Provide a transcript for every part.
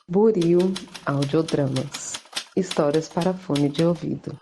Buril Audiodramas. Histórias para fone de ouvido.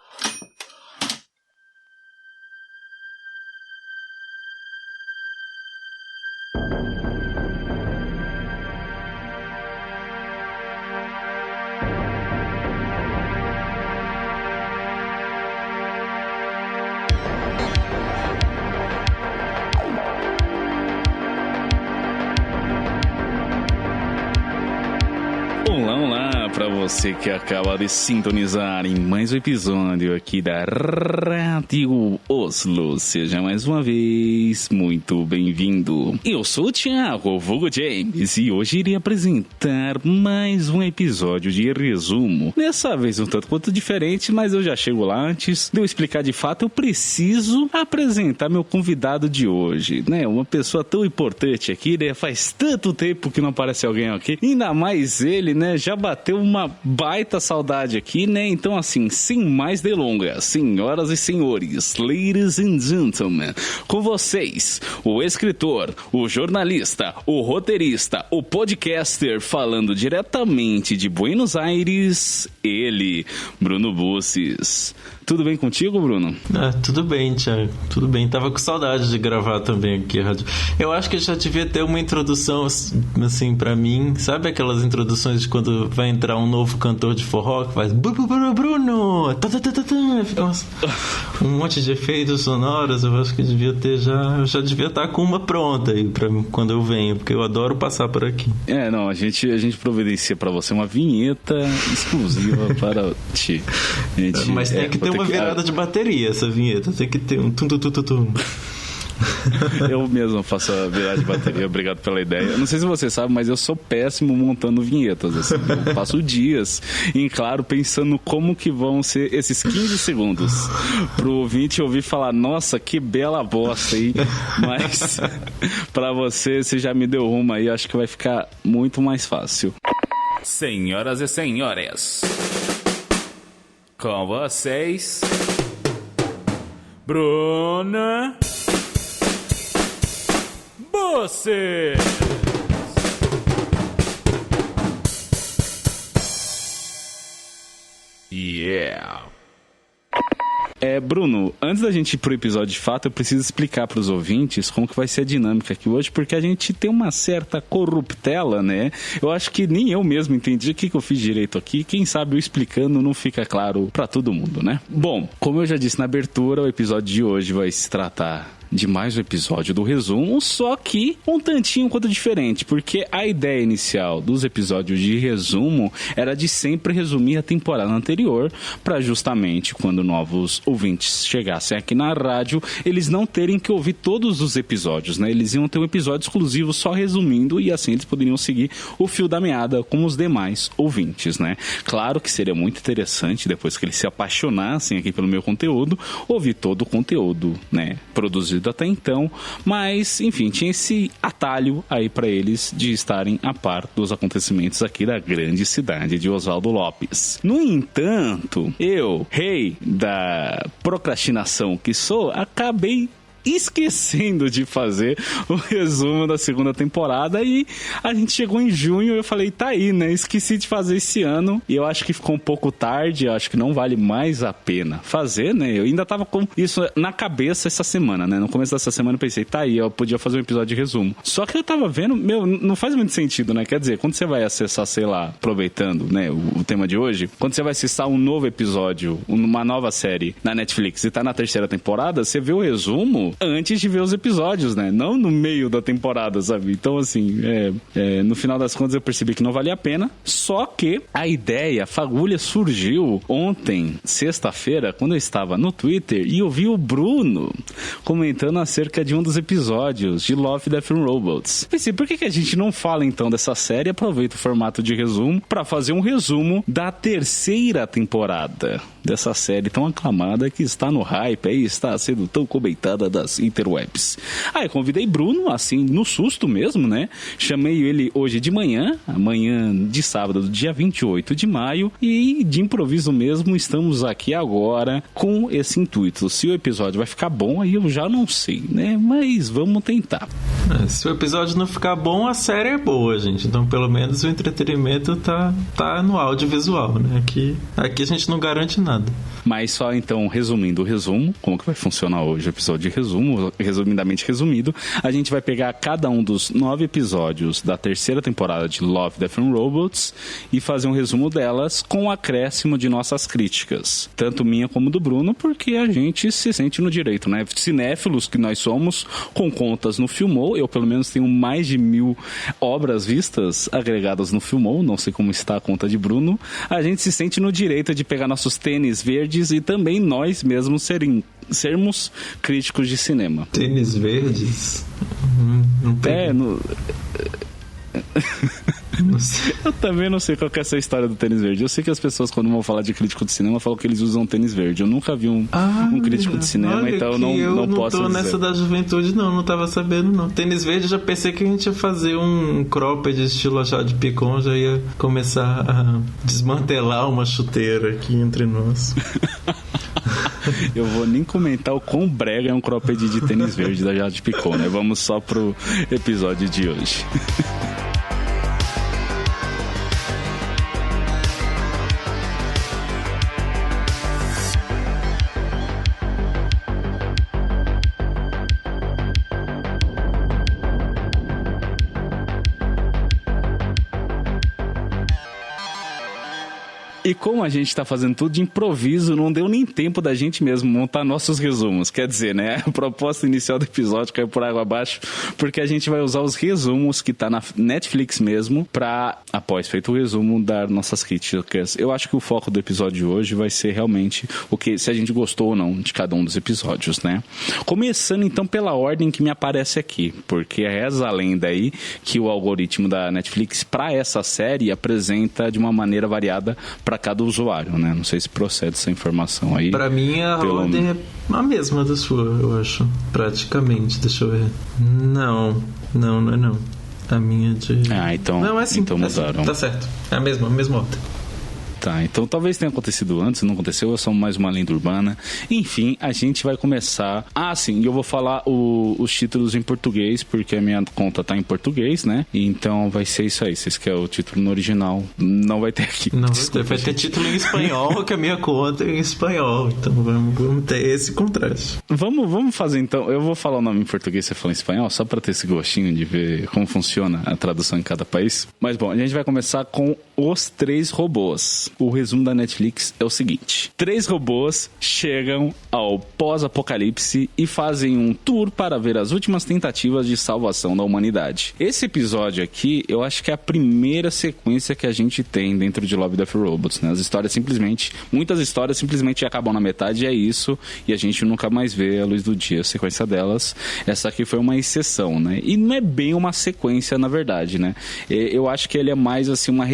Olá para você que acaba de sintonizar em mais um episódio aqui da Rádio Oslo. Seja mais uma vez muito bem-vindo. Eu sou o Thiago, vulgo James, e hoje irei apresentar mais um episódio de resumo. Dessa vez um tanto quanto diferente, mas eu já chego lá antes de eu explicar de fato. Eu preciso apresentar meu convidado de hoje, né? Uma pessoa tão importante aqui, né? Faz tanto tempo que não aparece alguém aqui, ainda mais ele, né? Já bateu uma baita saudade aqui, né? Então, assim, sem mais delongas, senhoras e senhores, ladies and gentlemen, com vocês, o escritor, o jornalista, o roteirista, o podcaster, falando diretamente de Buenos Aires, ele, Bruno Bussis. Tudo bem contigo, Bruno? Tudo bem, Thiago. Tudo bem. Tava com saudade de gravar também aqui, rádio. Eu acho que já devia ter uma introdução, assim, pra mim. Sabe aquelas introduções de quando vai entrar um novo cantor de forró que faz Bruno! Um monte de efeitos sonoros. Eu acho que devia ter já... Eu já devia estar com uma pronta aí pra quando eu venho, porque eu adoro passar por aqui. Não, a gente providencia pra você uma vinheta exclusiva para ti. Mas tem que ter uma virada de bateria, essa vinheta. Tem que ter um tum-tum-tum-tum. Eu mesmo faço a virada de bateria, obrigado pela ideia. Não sei se você sabe, mas eu sou péssimo montando vinhetas, assim. Eu passo dias em claro pensando como que vão ser esses 15 segundos pro ouvinte ouvir falar, nossa, que bela bosta aí. Mas pra você já me deu rumo aí, acho que vai ficar muito mais fácil. Senhoras e senhores, com vocês, Bruna Bussis. Yeah. Bruno, antes da gente ir pro episódio de fato, eu preciso explicar pros ouvintes como que vai ser a dinâmica aqui hoje, porque a gente tem uma certa corruptela, né? Eu acho que nem eu mesmo entendi o que eu fiz direito aqui. Quem sabe eu explicando não fica claro pra todo mundo, né? Bom, como eu já disse na abertura, o episódio de hoje vai se tratar de mais um episódio do resumo, só que um tantinho quanto diferente, porque a ideia inicial dos episódios de resumo era de sempre resumir a temporada anterior, para justamente quando novos ouvintes chegassem aqui na rádio, eles não terem que ouvir todos os episódios, né? Eles iam ter um episódio exclusivo só resumindo, e assim eles poderiam seguir o fio da meada com os demais ouvintes, né? Claro que seria muito interessante, depois que eles se apaixonassem aqui pelo meu conteúdo, ouvir todo o conteúdo, né, produzido até então, mas enfim, tinha esse atalho aí para eles de estarem a par dos acontecimentos aqui da grande cidade de Oswaldo Lopes. No entanto, eu, rei da procrastinação que sou, acabei esquecendo de fazer o resumo da segunda temporada, e a gente chegou em junho e eu falei, tá aí, né? Esqueci de fazer esse ano, e eu acho que ficou um pouco tarde, eu acho que não vale mais a pena fazer, né? Eu ainda tava com isso na cabeça essa semana, né? No começo dessa semana eu pensei, tá aí, eu podia fazer um episódio de resumo. Só que eu tava vendo, não faz muito sentido, né? Quer dizer, quando você vai acessar, sei lá, aproveitando, né, o tema de hoje, quando você vai acessar um novo episódio, uma nova série na Netflix e tá na terceira temporada, você vê o resumo antes de ver os episódios, né? Não no meio da temporada, sabe? Então, assim, no final das contas eu percebi que não valia a pena. Só que a ideia, a fagulha surgiu ontem, sexta-feira, quando eu estava no Twitter e eu vi o Bruno comentando acerca de um dos episódios de Love, Death and Robots. Pensei, por que a gente não fala então dessa série e aproveita o formato de resumo para fazer um resumo da terceira temporada dessa série tão aclamada que está no hype aí, está sendo tão comentada da das interwebs. Eu convidei Bruno, assim, no susto mesmo, né? Chamei ele hoje de manhã de sábado, do dia 28 de maio, e de improviso mesmo, estamos aqui agora com esse intuito. Se o episódio vai ficar bom, aí eu já não sei, né? Mas vamos tentar. Se o episódio não ficar bom, a série é boa, gente. Então, pelo menos o entretenimento tá no audiovisual, né? Aqui a gente não garante nada. Mas só então, resumindo o resumo, como que vai funcionar hoje o episódio de resumo, resumidamente resumido, a gente vai pegar cada um dos 9 episódios da terceira temporada de Love, Death and Robots e fazer um resumo delas com o acréscimo de nossas críticas, tanto minha como do Bruno, porque a gente se sente no direito, né? Cinéfilos que nós somos, com contas no Filmou, eu pelo menos tenho mais de 1000 obras vistas agregadas no Filmou, não sei como está a conta de Bruno, a gente se sente no direito de pegar nossos tênis verdes e também nós mesmos sermos críticos de cinema. Tênis verdes? Não tem. Não sei. Eu também não sei qual que é essa história do tênis verde. Eu sei que as pessoas, quando vão falar de crítico de cinema, falam que eles usam tênis verde. Eu nunca vi um crítico de cinema, então eu não posso dizer. Eu não tô nessa da juventude, não tava sabendo, não. Tênis verde, eu já pensei que a gente ia fazer um cropped estilo Jade Picon, já ia começar a desmantelar uma chuteira aqui entre nós. Eu vou nem comentar o quão brega é um cropped de tênis verde da Jade Picon, né? Vamos só pro episódio de hoje. E como a gente tá fazendo tudo de improviso, não deu nem tempo da gente mesmo montar nossos resumos. Quer dizer, né? A proposta inicial do episódio caiu por água abaixo, porque a gente vai usar os resumos que tá na Netflix mesmo pra, após feito o resumo, dar nossas críticas. Eu acho que o foco do episódio de hoje vai ser realmente o que, se a gente gostou ou não de cada um dos episódios, né? Começando então pela ordem que me aparece aqui, porque reza a lenda aí que o algoritmo da Netflix pra essa série apresenta de uma maneira variada pra cada usuário, né? Não sei se procede essa informação aí. Pra mim a ordem é a mesma da sua, eu acho. Praticamente, deixa eu ver. Não é não. A minha de... então, não, é assim, então mudaram. Assim, tá certo. É a mesma ordem. Tá, então talvez tenha acontecido antes, não aconteceu, é só mais uma lenda urbana. Enfim, a gente vai começar... sim, eu vou falar os títulos em português, porque a minha conta tá em português, né? Então vai ser isso aí, vocês querem o título no original, não vai ter aqui. Não vai ter título em espanhol, que a minha conta é em espanhol, então vamos ter esse contraste. Vamos fazer então, eu vou falar o nome em português e você fala em espanhol, só pra ter esse gostinho de ver como funciona a tradução em cada país. Mas bom, a gente vai começar com Os 3 Robôs. O resumo da Netflix é o seguinte: 3 robôs chegam ao pós-apocalipse e fazem um tour para ver as últimas tentativas de salvação da humanidade. Esse episódio aqui, eu acho que é a primeira sequência que a gente tem dentro de Love, Death and Robots, né? As histórias muitas histórias simplesmente acabam na metade e é isso, e a gente nunca mais vê a luz do dia, a sequência delas. Essa aqui foi uma exceção, né? E não é bem uma sequência, na verdade, né? Eu acho que ele é mais assim uma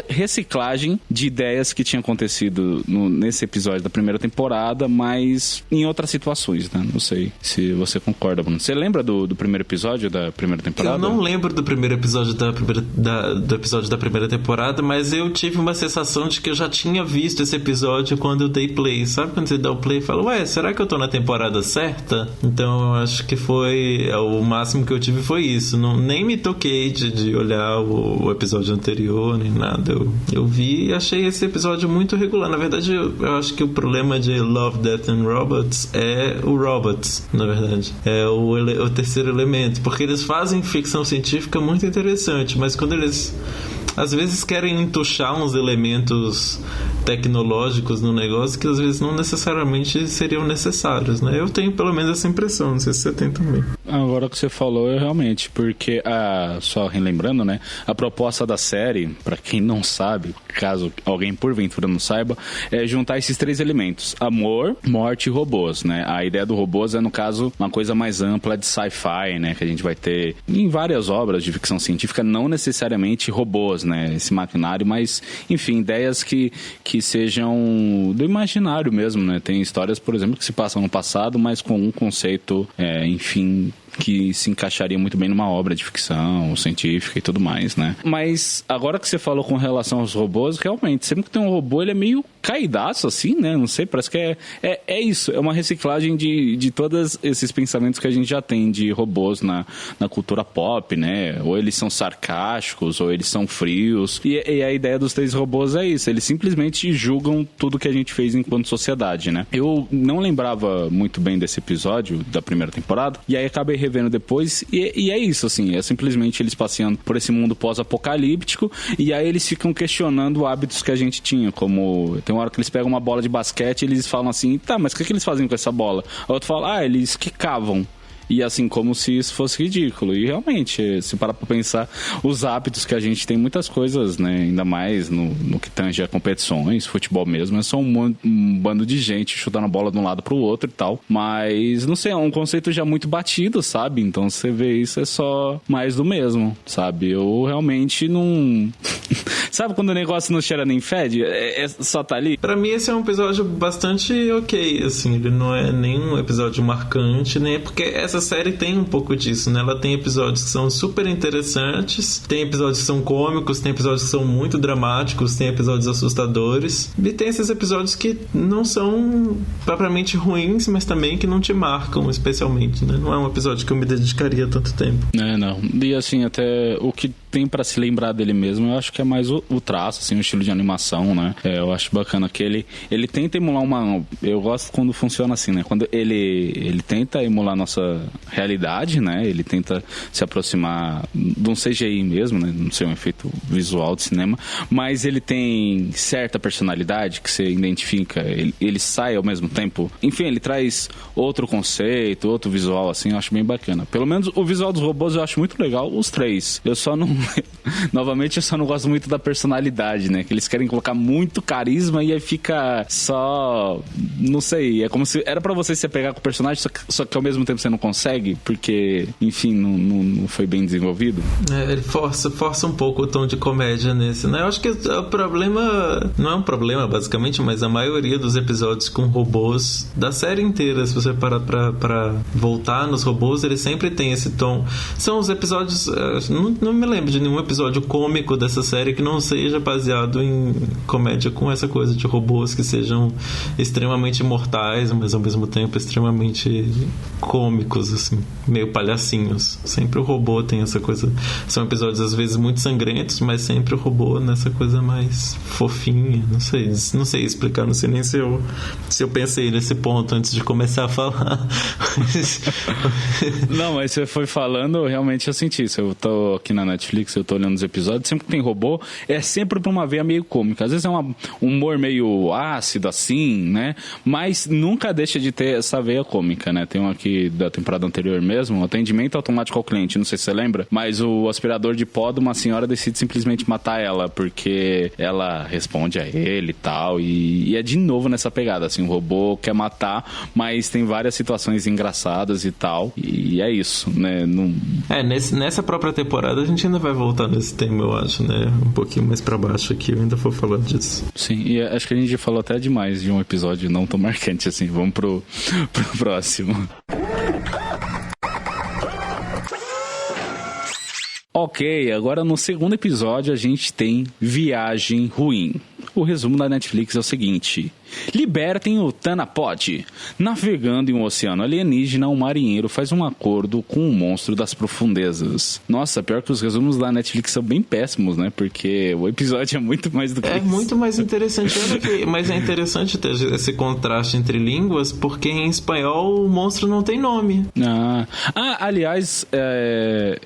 reciclagem de ideias que tinham acontecido nesse episódio da primeira temporada, mas em outras situações, né? Não sei se você concorda, Bruno. Você lembra do primeiro episódio da primeira temporada? Eu não lembro do primeiro episódio do episódio da primeira temporada, mas eu tive uma sensação de que eu já tinha visto esse episódio quando eu dei play. Sabe quando você dá o play e fala, ué, será que eu tô na temporada certa? Então eu acho que o máximo que eu tive foi isso. Nem me toquei de olhar o episódio anterior, nem nada. Eu vi e achei esse episódio muito regular. Na verdade, eu acho que o problema de Love, Death and Robots é o Robots, na verdade. É o terceiro elemento. Porque eles fazem ficção científica muito interessante, mas quando eles às vezes querem entuchar uns elementos tecnológicos no negócio que às vezes não necessariamente seriam necessários, né? Eu tenho pelo menos essa impressão, não sei se você tem também. Agora que você falou, realmente, porque só relembrando, né, a proposta da série, pra quem não sabe, caso alguém porventura não saiba, é juntar esses 3 elementos: amor, morte e robôs, né? A ideia do robôs é, no caso, uma coisa mais ampla de sci-fi, né, que a gente vai ter em várias obras de ficção científica, não necessariamente robôs, né? Esse maquinário, mas, enfim, ideias que sejam do imaginário mesmo, né? Tem histórias, por exemplo, que se passam no passado, mas com um conceito, enfim, que se encaixaria muito bem numa obra de ficção científica e tudo mais, né? Mas agora que você falou com relação aos robôs, realmente, sempre que tem um robô, ele é meio caidaço, assim, né? Não sei, parece que é isso. É uma reciclagem de todos esses pensamentos que a gente já tem de robôs na cultura pop, né? Ou eles são sarcásticos, ou eles são frios. E a ideia dos 3 robôs é isso. Eles simplesmente julgam tudo que a gente fez enquanto sociedade, né? Eu não lembrava muito bem desse episódio da primeira temporada, e aí acabei revendo depois, e é isso, assim, é simplesmente eles passeando por esse mundo pós-apocalíptico, e aí eles ficam questionando hábitos que a gente tinha, como tem uma hora que eles pegam uma bola de basquete e eles falam assim, tá, mas o que eles fazem com essa bola? A outra fala, eles quicavam. E assim, como se isso fosse ridículo. E realmente, se parar pra pensar, os hábitos que a gente tem, muitas coisas, né? Ainda mais no que tange a competições, futebol mesmo, é só um bando de gente chutando a bola de um lado pro outro e tal. Mas, não sei, é um conceito já muito batido, sabe? Então, você vê isso, é só mais do mesmo, sabe? Eu realmente não... Sabe quando o negócio não cheira nem fede? Só tá ali? Pra mim, esse é um episódio bastante ok, assim. Ele não é nenhum episódio marcante, né? Porque essa série tem um pouco disso, né? Ela tem episódios que são super interessantes, tem episódios que são cômicos, tem episódios que são muito dramáticos, tem episódios assustadores, e tem esses episódios que não são propriamente ruins, mas também que não te marcam especialmente, né? Não é um episódio que eu me dedicaria tanto tempo. Não. E assim, até o que tem pra se lembrar dele mesmo, eu acho que é mais o traço, assim, o estilo de animação, né? Eu acho bacana que ele tenta emular eu gosto quando funciona assim, né? Quando ele tenta emular a nossa realidade, né? Ele tenta se aproximar de um CGI mesmo, né? Não sei, um efeito visual de cinema, mas ele tem certa personalidade que você identifica, ele sai ao mesmo tempo. Enfim, ele traz outro conceito, outro visual, assim, eu acho bem bacana. Pelo menos o visual dos robôs eu acho muito legal, os 3. Eu só não... Novamente, eu só não gosto muito da personalidade, né? Que eles querem colocar muito carisma e aí fica só... Não sei, é como se... Era pra você se apegar com o personagem, só que ao mesmo tempo você não consegue, porque, enfim, não foi bem desenvolvido. Ele força um pouco o tom de comédia nesse, né? Eu acho que o problema... Não é um problema, basicamente, mas a maioria dos episódios com robôs da série inteira, se você parar pra voltar nos robôs, eles sempre tem esse tom. São os episódios... Não me lembro de nenhum episódio cômico dessa série que não seja baseado em comédia com essa coisa de robôs que sejam extremamente mortais, mas ao mesmo tempo extremamente cômicos, assim, meio palhacinhos. Sempre o robô tem essa coisa. São episódios às vezes muito sangrentos, mas sempre o robô nessa coisa mais fofinha. Não sei explicar, não sei nem se eu pensei nesse ponto antes de começar a falar. Não, mas você foi falando, realmente eu senti isso. Eu tô aqui na Netflix, eu tô olhando os episódios, sempre que tem robô, é sempre pra uma veia meio cômica. Às vezes é um humor meio ácido, assim, né? Mas nunca deixa de ter essa veia cômica, né? Tem um aqui da temporada anterior mesmo, atendimento automático ao cliente, não sei se você lembra, mas o aspirador de pó de uma senhora decide simplesmente matar ela, porque ela responde a ele e tal, e é de novo nessa pegada, assim, o robô quer matar, mas tem várias situações engraçadas e tal, e é isso, né? Nessa própria temporada a gente ainda vai voltar nesse tema, eu acho, né? Um pouquinho mais pra baixo aqui, eu ainda vou falar disso. Sim, e acho que a gente falou até demais de um episódio não tão marcante assim. Vamos pro próximo. Ok, agora no segundo episódio a gente tem Viagem Ruim. O resumo da Netflix é o seguinte: libertem o Tanapod. Navegando em um oceano alienígena, um marinheiro faz um acordo com um monstro das profundezas. Nossa, pior que os resumos da Netflix são bem péssimos, né? Porque o episódio é muito mais do que isso. É muito mais interessante. Mas é interessante ter esse contraste entre línguas, porque em espanhol o monstro não tem nome. Aliás,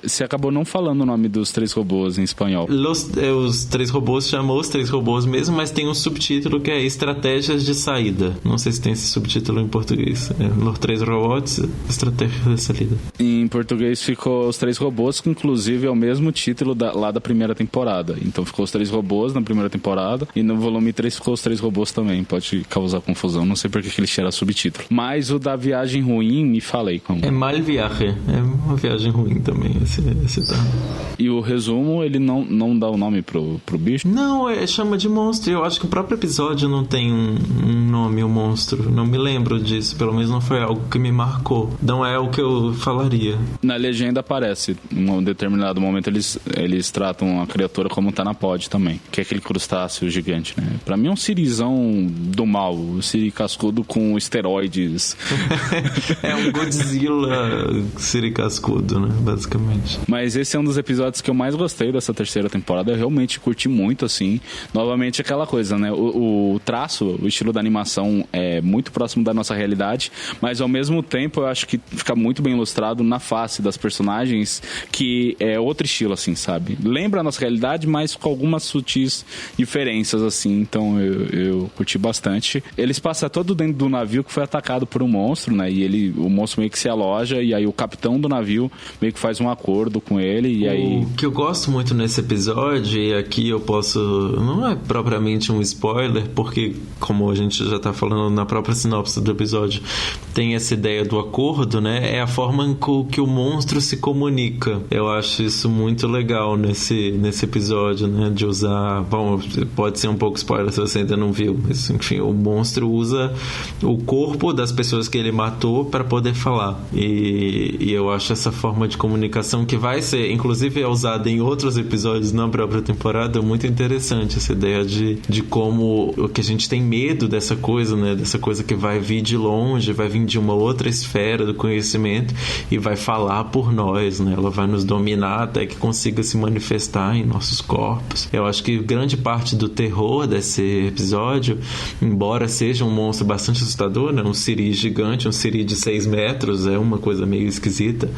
você acabou não falando o nome dos 3 robôs em espanhol. Os 3 robôs chamam os 3 robôs mesmo, mas tem um subtítulo que é Estratégia Estratégias de Saída. Não sei se tem esse subtítulo em português. Los Três Robots, Estratégias de Saída. Em português ficou Os Três Robôs, que inclusive é o mesmo título lá da primeira temporada. Então ficou Os Três Robôs na primeira temporada e no volume 3 ficou Os Três Robôs também. Pode causar confusão, não sei por que ele tira subtítulo. Mas o da Viagem Ruim, me falei como. É Mal Viaje. É uma viagem ruim também, esse tá. E o resumo, ele não dá o nome pro bicho? Não, chama de monstro. Eu acho que o próprio episódio não tem um nome, o monstro. Não me lembro disso. Pelo menos não foi algo que me marcou. Não é o que eu falaria. Na legenda aparece. Em um determinado momento eles tratam a criatura como tá na pod também. Que é aquele crustáceo gigante, né? Pra mim é um sirizão do mal. O siri cascudo com esteroides. É um Godzilla siri cascudo, né? Basicamente. Mas esse é um dos episódios que eu mais gostei dessa terceira temporada. Eu realmente curti muito, assim. Novamente aquela coisa, né? O traço, o estilo da animação é muito próximo da nossa realidade, mas ao mesmo tempo eu acho que fica muito bem ilustrado na face das personagens, que é outro estilo, assim, sabe? Lembra a nossa realidade, mas com algumas sutis diferenças, assim. Então eu curti bastante. Eles passam todo dentro do navio que foi atacado por um monstro, né? E o monstro meio que se aloja, e aí o capitão do navio meio que faz um acordo com ele, e aí... O que eu gosto muito nesse episódio, e aqui eu posso... Não é propriamente um spoiler, porque, como a gente já tá falando na própria sinopse do episódio, tem essa ideia do acordo, né? É a forma com que o monstro se comunica. Eu acho isso muito legal nesse episódio, né? De usar... Bom, pode ser um pouco spoiler se você ainda não viu, mas, enfim, o monstro usa o corpo das pessoas que ele matou para poder falar. E eu acho essa forma de comunicação que vai ser, inclusive é usada em outros episódios na própria temporada, muito interessante essa ideia de como o que a gente tem medo dessa coisa, né? Dessa coisa que vai vir de longe, vai vir de uma outra esfera do conhecimento e vai falar por nós, né? Ela vai nos dominar até que consiga se manifestar em nossos corpos. Eu acho que grande parte do terror desse episódio, embora seja um monstro bastante assustador, né? Um siri gigante, um siri de 6 metros, é uma coisa meio esquisita,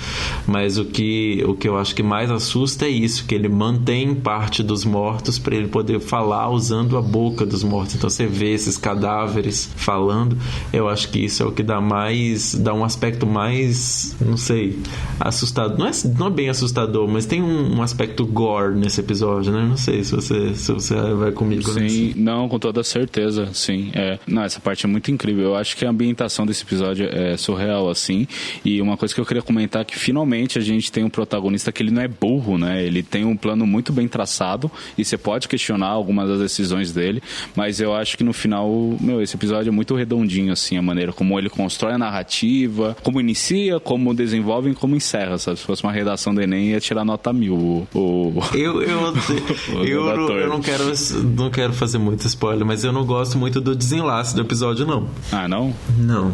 mas o que eu acho que mais assusta é isso, que ele mantém parte dos mortos para ele poder falar usando a boca dos mortos. Então você vê esses cadáveres falando. Eu acho que isso é o que dá um aspecto mais, não sei, assustador. Não é bem assustador, mas tem um aspecto gore nesse episódio, né? Não sei se você vai comigo. Sim, não, com toda certeza, sim. Não, essa parte é muito incrível. Eu acho que a ambientação desse episódio é surreal, assim. E uma coisa que eu queria comentar é que finalmente a gente tem um protagonista que ele não é burro, né? Ele tem um plano muito bem traçado e você pode questionar algumas das decisões dele, mas eu acho que no final, esse episódio é muito redondinho, assim, a maneira como ele constrói a narrativa, como inicia, como desenvolve e como encerra, sabe? Se fosse uma redação do Enem, ia tirar nota 1000. Eu não quero fazer muito spoiler, mas eu não gosto muito do desenlace do episódio, não. Ah, não? Não.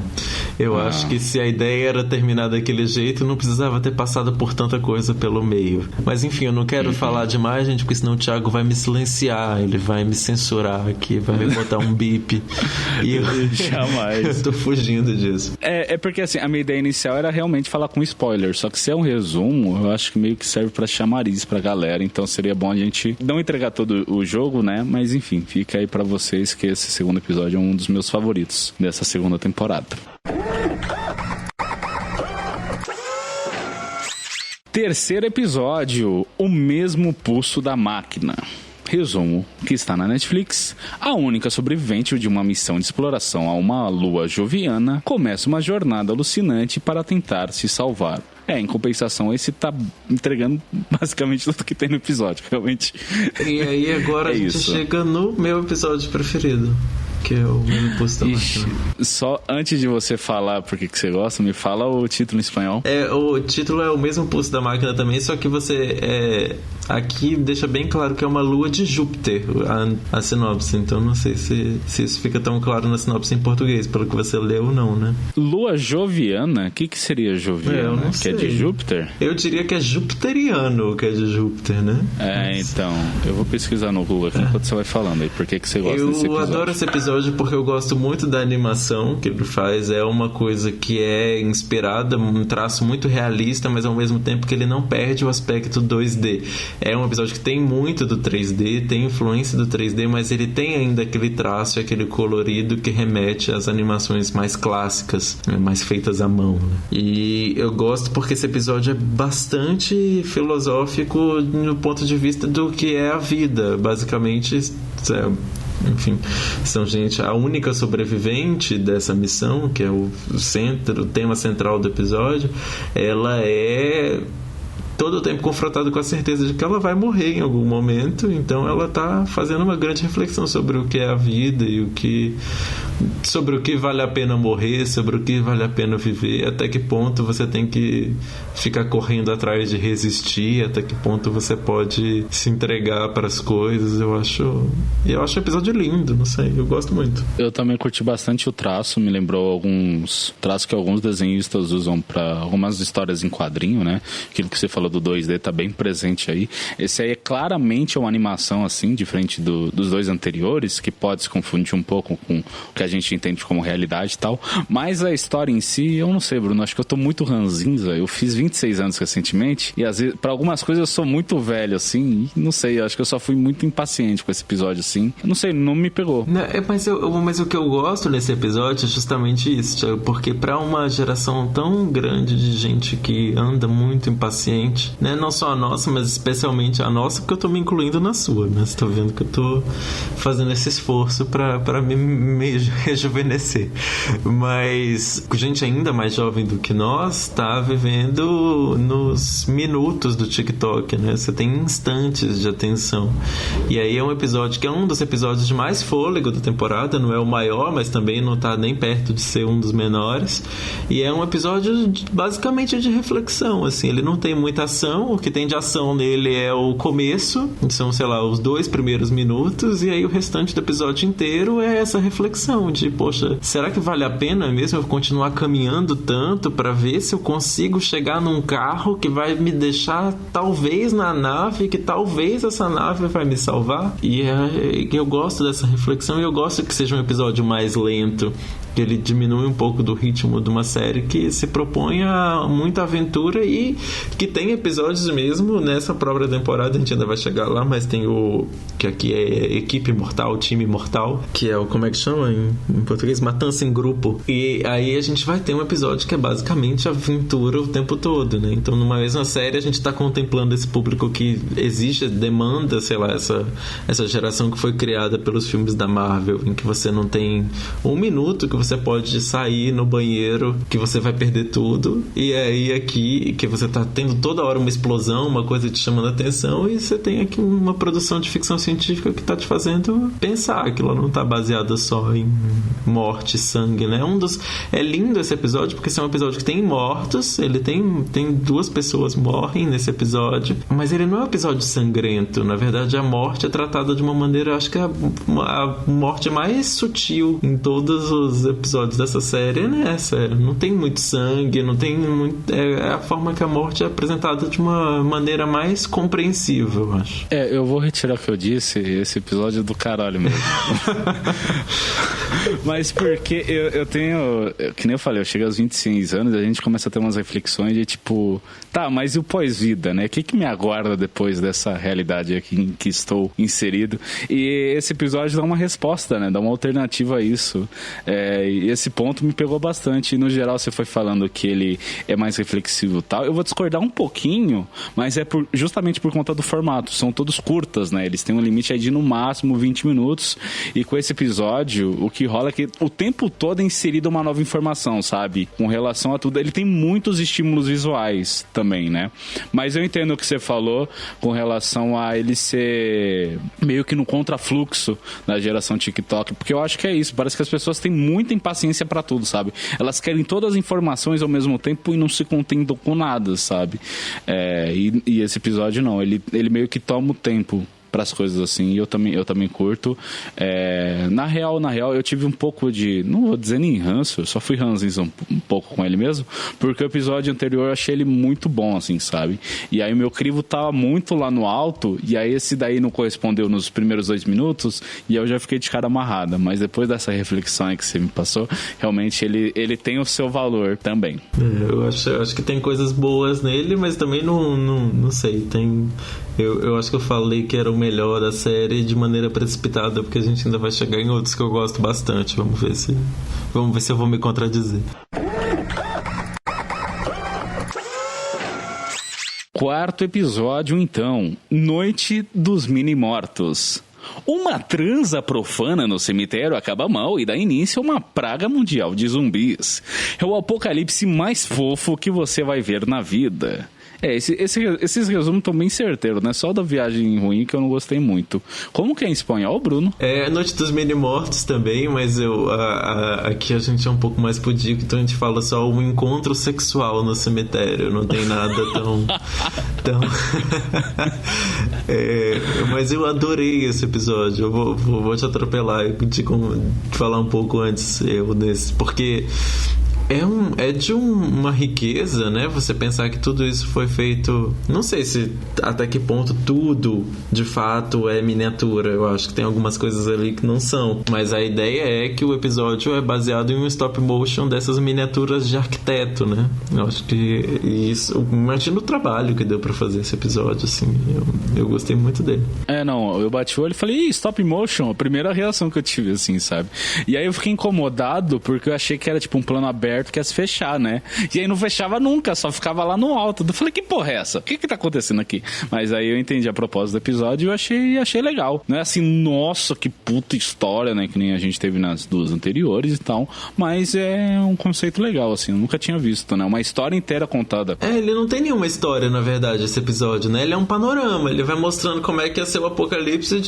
Eu acho que se a ideia era terminar daquele jeito, não precisava ter passado por tanta coisa pelo meio. Mas enfim, eu não quero falar demais, gente, porque senão o Thiago vai me silenciar, ele vai me censurar aqui, vai me botar um bip. E jamais. Eu tô fugindo disso. É porque assim, a minha ideia inicial era realmente falar com spoiler, só que se é um resumo, eu acho que meio que serve pra chamariz pra galera, então seria bom a gente não entregar todo o jogo, né? Mas enfim, fica aí pra vocês que esse segundo episódio é um dos meus favoritos dessa segunda temporada. Terceiro episódio, O Mesmo Pulso da Máquina. Resumo, que está na Netflix. A única sobrevivente de uma missão de exploração a uma lua joviana começa uma jornada alucinante para tentar se salvar. Em compensação, esse tá entregando basicamente tudo que tem no episódio, realmente. E aí agora a gente chega no meu episódio preferido, que é o Mesmo Pulso da Máquina. Só antes de você falar por que você gosta, me fala o título em espanhol. O título é O Mesmo Pulso da Máquina também, só que você aqui deixa bem claro que é uma lua de Júpiter, a sinopse. Então não sei se isso fica tão claro na sinopse em português, pelo que você leu ou não, né? Lua joviana? O que seria joviana? Eu não sei. Que é de Júpiter? Eu diria que é jupiteriano, que é de Júpiter, né? Então, eu vou pesquisar no Google aqui enquanto você vai falando aí. Por que você gosta desse episódio? Eu adoro esse episódio porque eu gosto muito da animação que ele faz. É uma coisa que é inspirada, um traço muito realista, mas ao mesmo tempo que ele não perde o aspecto 2D. É um episódio que tem muito do 3D, tem influência do 3D, mas ele tem ainda aquele traço, aquele colorido que remete às animações mais clássicas, né, mais feitas à mão, né? E eu gosto porque esse episódio é bastante filosófico no ponto de vista do que é a vida. Basicamente, enfim, são gente, a única sobrevivente dessa missão, que é o tema central do episódio, ela é todo o tempo confrontada com a certeza de que ela vai morrer em algum momento. Então ela está fazendo uma grande reflexão sobre o que é a vida e sobre o que vale a pena morrer, sobre o que vale a pena viver, até que ponto você tem que ficar correndo atrás de resistir, até que ponto você pode se entregar para as coisas. Eu acho o episódio lindo, não sei, eu gosto muito. Eu também curti bastante o traço, me lembrou alguns traços que alguns desenhistas usam para algumas histórias em quadrinho, né? Aquilo que você falou do 2D tá bem presente aí. Esse aí é claramente uma animação assim, diferente dos dois anteriores, que pode se confundir um pouco com o que a gente entende como realidade e tal, mas a história em si, eu não sei, Bruno, acho que eu tô muito ranzinza. Eu fiz 26 anos recentemente e às vezes, pra algumas coisas eu sou muito velho assim, e não sei, eu acho que eu só fui muito impaciente com esse episódio assim, eu não sei, não me pegou. Mas o que eu gosto nesse episódio é justamente isso, Thiago, porque pra uma geração tão grande de gente que anda muito impaciente, né, não só a nossa, mas especialmente a nossa, porque eu tô me incluindo na sua, né? Você tá vendo que eu tô fazendo esse esforço pra me rejuvenescer. Mas gente ainda mais jovem do que nós tá vivendo nos minutos do TikTok, né? Você tem instantes de atenção. E aí é um episódio que é um dos episódios de mais fôlego da temporada, não é o maior, mas também não tá nem perto de ser um dos menores. E é um episódio basicamente de reflexão, assim, ele não tem muita ação, o que tem de ação nele é o começo, são, sei lá, os 2 primeiros minutos, e aí o restante do episódio inteiro é essa reflexão de, poxa, será que vale a pena mesmo eu continuar caminhando tanto pra ver se eu consigo chegar num carro que vai me deixar talvez na nave, que talvez essa nave vai me salvar? E eu gosto dessa reflexão, e eu gosto que seja um episódio mais lento, que ele diminui um pouco do ritmo de uma série que se propõe a muita aventura e que tem episódios mesmo nessa própria temporada, a gente ainda vai chegar lá, mas tem o que aqui é Equipe Mortal, Time Mortal, que é o, como é que chama em português? Matança em Grupo. E aí a gente vai ter um episódio que é basicamente aventura o tempo todo, né? Então numa mesma série a gente tá contemplando esse público que exige, demanda, sei lá, essa geração que foi criada pelos filmes da Marvel, em que você não tem um minuto que você pode sair no banheiro, que você vai perder tudo, e aí aqui que você tá tendo toda hora uma explosão, uma coisa te chamando a atenção, e você tem aqui uma produção de ficção científica que tá te fazendo pensar, aquilo não tá baseado só em morte e sangue, né? É lindo esse episódio, porque esse é um episódio que tem mortos, ele tem 2 pessoas morrem nesse episódio, mas ele não é um episódio sangrento, na verdade a morte é tratada de uma maneira, acho que a morte mais sutil em todos os episódios dessa série, né? Não tem muito sangue, não tem muito, é a forma que a morte é apresentada de uma maneira mais compreensível, eu acho. Eu vou retirar o que eu disse, esse episódio é do caralho mesmo. Mas porque eu tenho, que nem eu falei, eu chego aos 26 anos e a gente começa a ter umas reflexões de tipo, tá, mas e o pós-vida, né? O que me aguarda depois dessa realidade aqui em que estou inserido? E esse episódio dá uma resposta, né? Dá uma alternativa a isso. E esse ponto me pegou bastante. E no geral você foi falando que ele é mais reflexivo e tal. Eu vou discordar um pouquinho, mas é justamente por conta do formato. São todos curtas, né? Eles têm um limite aí de no máximo 20 minutos. E com esse episódio, o que rola é que o tempo todo é inserida uma nova informação, sabe? Com relação a tudo. Ele tem muitos estímulos visuais também, né? Mas eu entendo o que você falou com relação a ele ser meio que no contrafluxo da geração TikTok. Porque eu acho que é isso. Parece que as pessoas têm muita impaciência pra tudo, sabe? Elas querem todas as informações ao mesmo tempo e não se contentam com nada, sabe? E esse episódio não, ele meio que toma o tempo para as coisas assim, e eu também curto. Na real, eu tive um pouco de, não vou dizer nem ranço, eu só fui ranzinho um pouco com ele mesmo, porque o episódio anterior eu achei ele muito bom, assim, sabe? E aí o meu crivo tava muito lá no alto, e aí esse daí não correspondeu nos primeiros 2 minutos, e eu já fiquei de cara amarrada, mas depois dessa reflexão aí que você me passou, realmente ele tem o seu valor também. Eu acho que tem coisas boas nele, mas também não sei, Eu acho que eu falei que era o melhor da série de maneira precipitada, porque a gente ainda vai chegar em outros que eu gosto bastante. Vamos ver se eu vou me contradizer. Quarto episódio, então. Noite dos Mini-Mortos. Uma transa profana no cemitério acaba mal e dá início a uma praga mundial de zumbis. É o apocalipse mais fofo que você vai ver na vida. Esses resumos estão bem certeiros, né? Só da viagem ruim que eu não gostei muito. Como que é em espanhol, Bruno? É Noite dos Mini-Mortos também, mas aqui a gente é um pouco mais pudico, então a gente fala só um encontro sexual no cemitério. Não tem nada tão... mas eu adorei esse episódio. Eu vou te atropelar e te falar um pouco antes porque... É de uma riqueza, né? Você pensar que tudo isso foi feito... Não sei se até que ponto tudo, de fato, é miniatura. Eu acho que tem algumas coisas ali que não são. Mas a ideia é que o episódio é baseado em um stop motion dessas miniaturas de arquiteto, né? Eu acho que isso... Imagina o trabalho que deu pra fazer esse episódio, assim. Eu gostei muito dele. Eu bati o olho e falei, stop motion? A primeira reação que eu tive, assim, sabe? E aí eu fiquei incomodado porque eu achei que era tipo um plano aberto que ia se fechar, né? E aí não fechava nunca, só ficava lá no alto. Eu falei, que porra é essa? O que tá acontecendo aqui? Mas aí eu entendi a proposta do episódio e eu achei legal. Não é assim, nossa, que puta história, né? Que nem a gente teve nas duas anteriores e tal. Mas é um conceito legal, assim. Eu nunca tinha visto, né? Uma história inteira contada. Ele não tem nenhuma história, na verdade, esse episódio, né? Ele é um panorama. Ele vai mostrando como é que ia ser o apocalipse,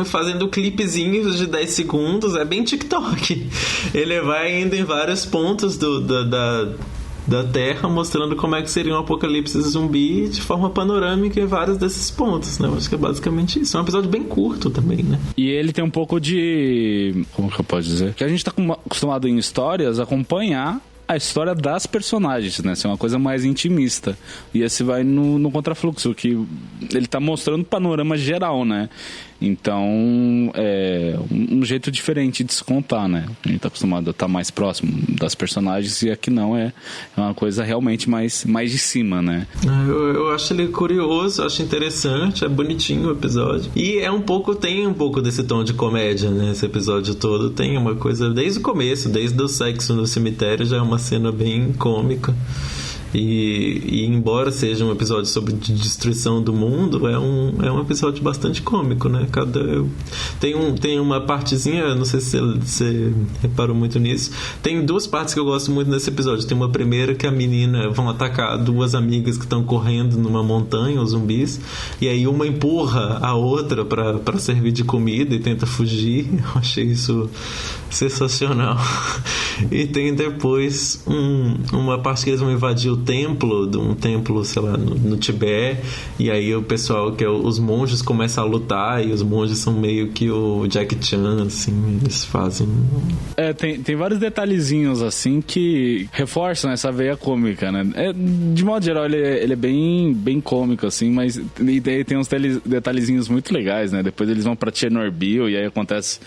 fazendo clipezinhos de 10 segundos. É bem TikTok. Ele vai indo em vários pontos da Terra, mostrando como é que seria um apocalipse zumbi de forma panorâmica em vários desses pontos, né? Eu acho que é basicamente isso. É um episódio bem curto também, né? E ele tem um pouco de... Como que eu posso dizer? Que a gente tá acostumado em histórias a acompanhar a história das personagens, né? Ser uma coisa mais intimista. E esse vai no contrafluxo, que ele tá mostrando o panorama geral, né? Então, é um jeito diferente de se contar, né? A gente tá acostumado a estar mais próximo das personagens e aqui não, é uma coisa realmente mais de cima, né? Eu acho ele curioso, acho interessante, é bonitinho o episódio. E tem um pouco desse tom de comédia, né? Esse episódio todo tem uma coisa, desde o começo, desde o sexo no cemitério, já é uma cena bem cômica. E embora seja um episódio sobre destruição do mundo, é um episódio bastante cômico, né? Tem uma partezinha, não sei se você reparou muito nisso, tem duas partes que eu gosto muito nesse episódio. Tem uma primeira que a menina vão atacar duas amigas que estão correndo numa montanha, os zumbis, e aí uma empurra a outra pra servir de comida e tenta fugir. Eu achei isso sensacional. E tem depois uma parte que eles vão invadir um templo, sei lá, no Tibete, e aí o pessoal, os monges começam a lutar, e os monges são meio que o Jack Chan, assim, eles fazem... Tem vários detalhezinhos, assim, que reforçam essa veia cômica, né? De modo geral, ele é bem cômico, assim, mas tem uns detalhezinhos muito legais, né? Depois eles vão pra Chernobyl, e aí acontece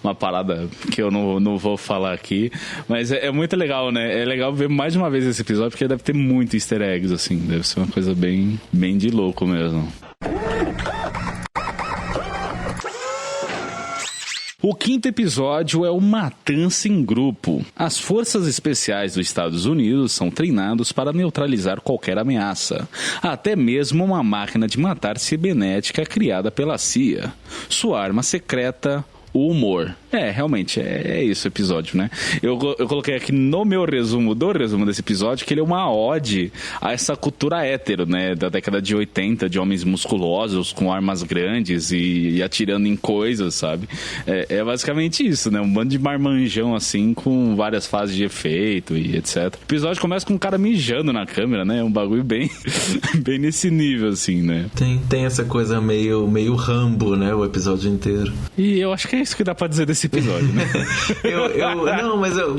uma parada que eu não vou falar aqui, mas é muito legal, né? É legal ver mais de uma vez esse episódio, porque deve ter muito easter eggs, assim. Deve ser uma coisa bem de louco mesmo. O quinto episódio é o Matança em Grupo. As forças especiais dos Estados Unidos são treinados para neutralizar qualquer ameaça, até mesmo uma máquina de matar cibernética criada pela CIA. Sua arma secreta, o humor. Realmente, é isso o episódio, né? Eu coloquei aqui no meu resumo desse episódio que ele é uma ode a essa cultura hétero, né? Da década de 80, de homens musculosos com armas grandes e atirando em coisas, sabe? É basicamente isso, né? Um bando de marmanjão, assim, com várias fases de efeito e etc. O episódio começa com um cara mijando na câmera, né? É um bagulho bem nesse nível, assim, né? Tem essa coisa meio Rambo, né? O episódio inteiro. E eu acho que é isso que dá pra dizer desse episódio, né?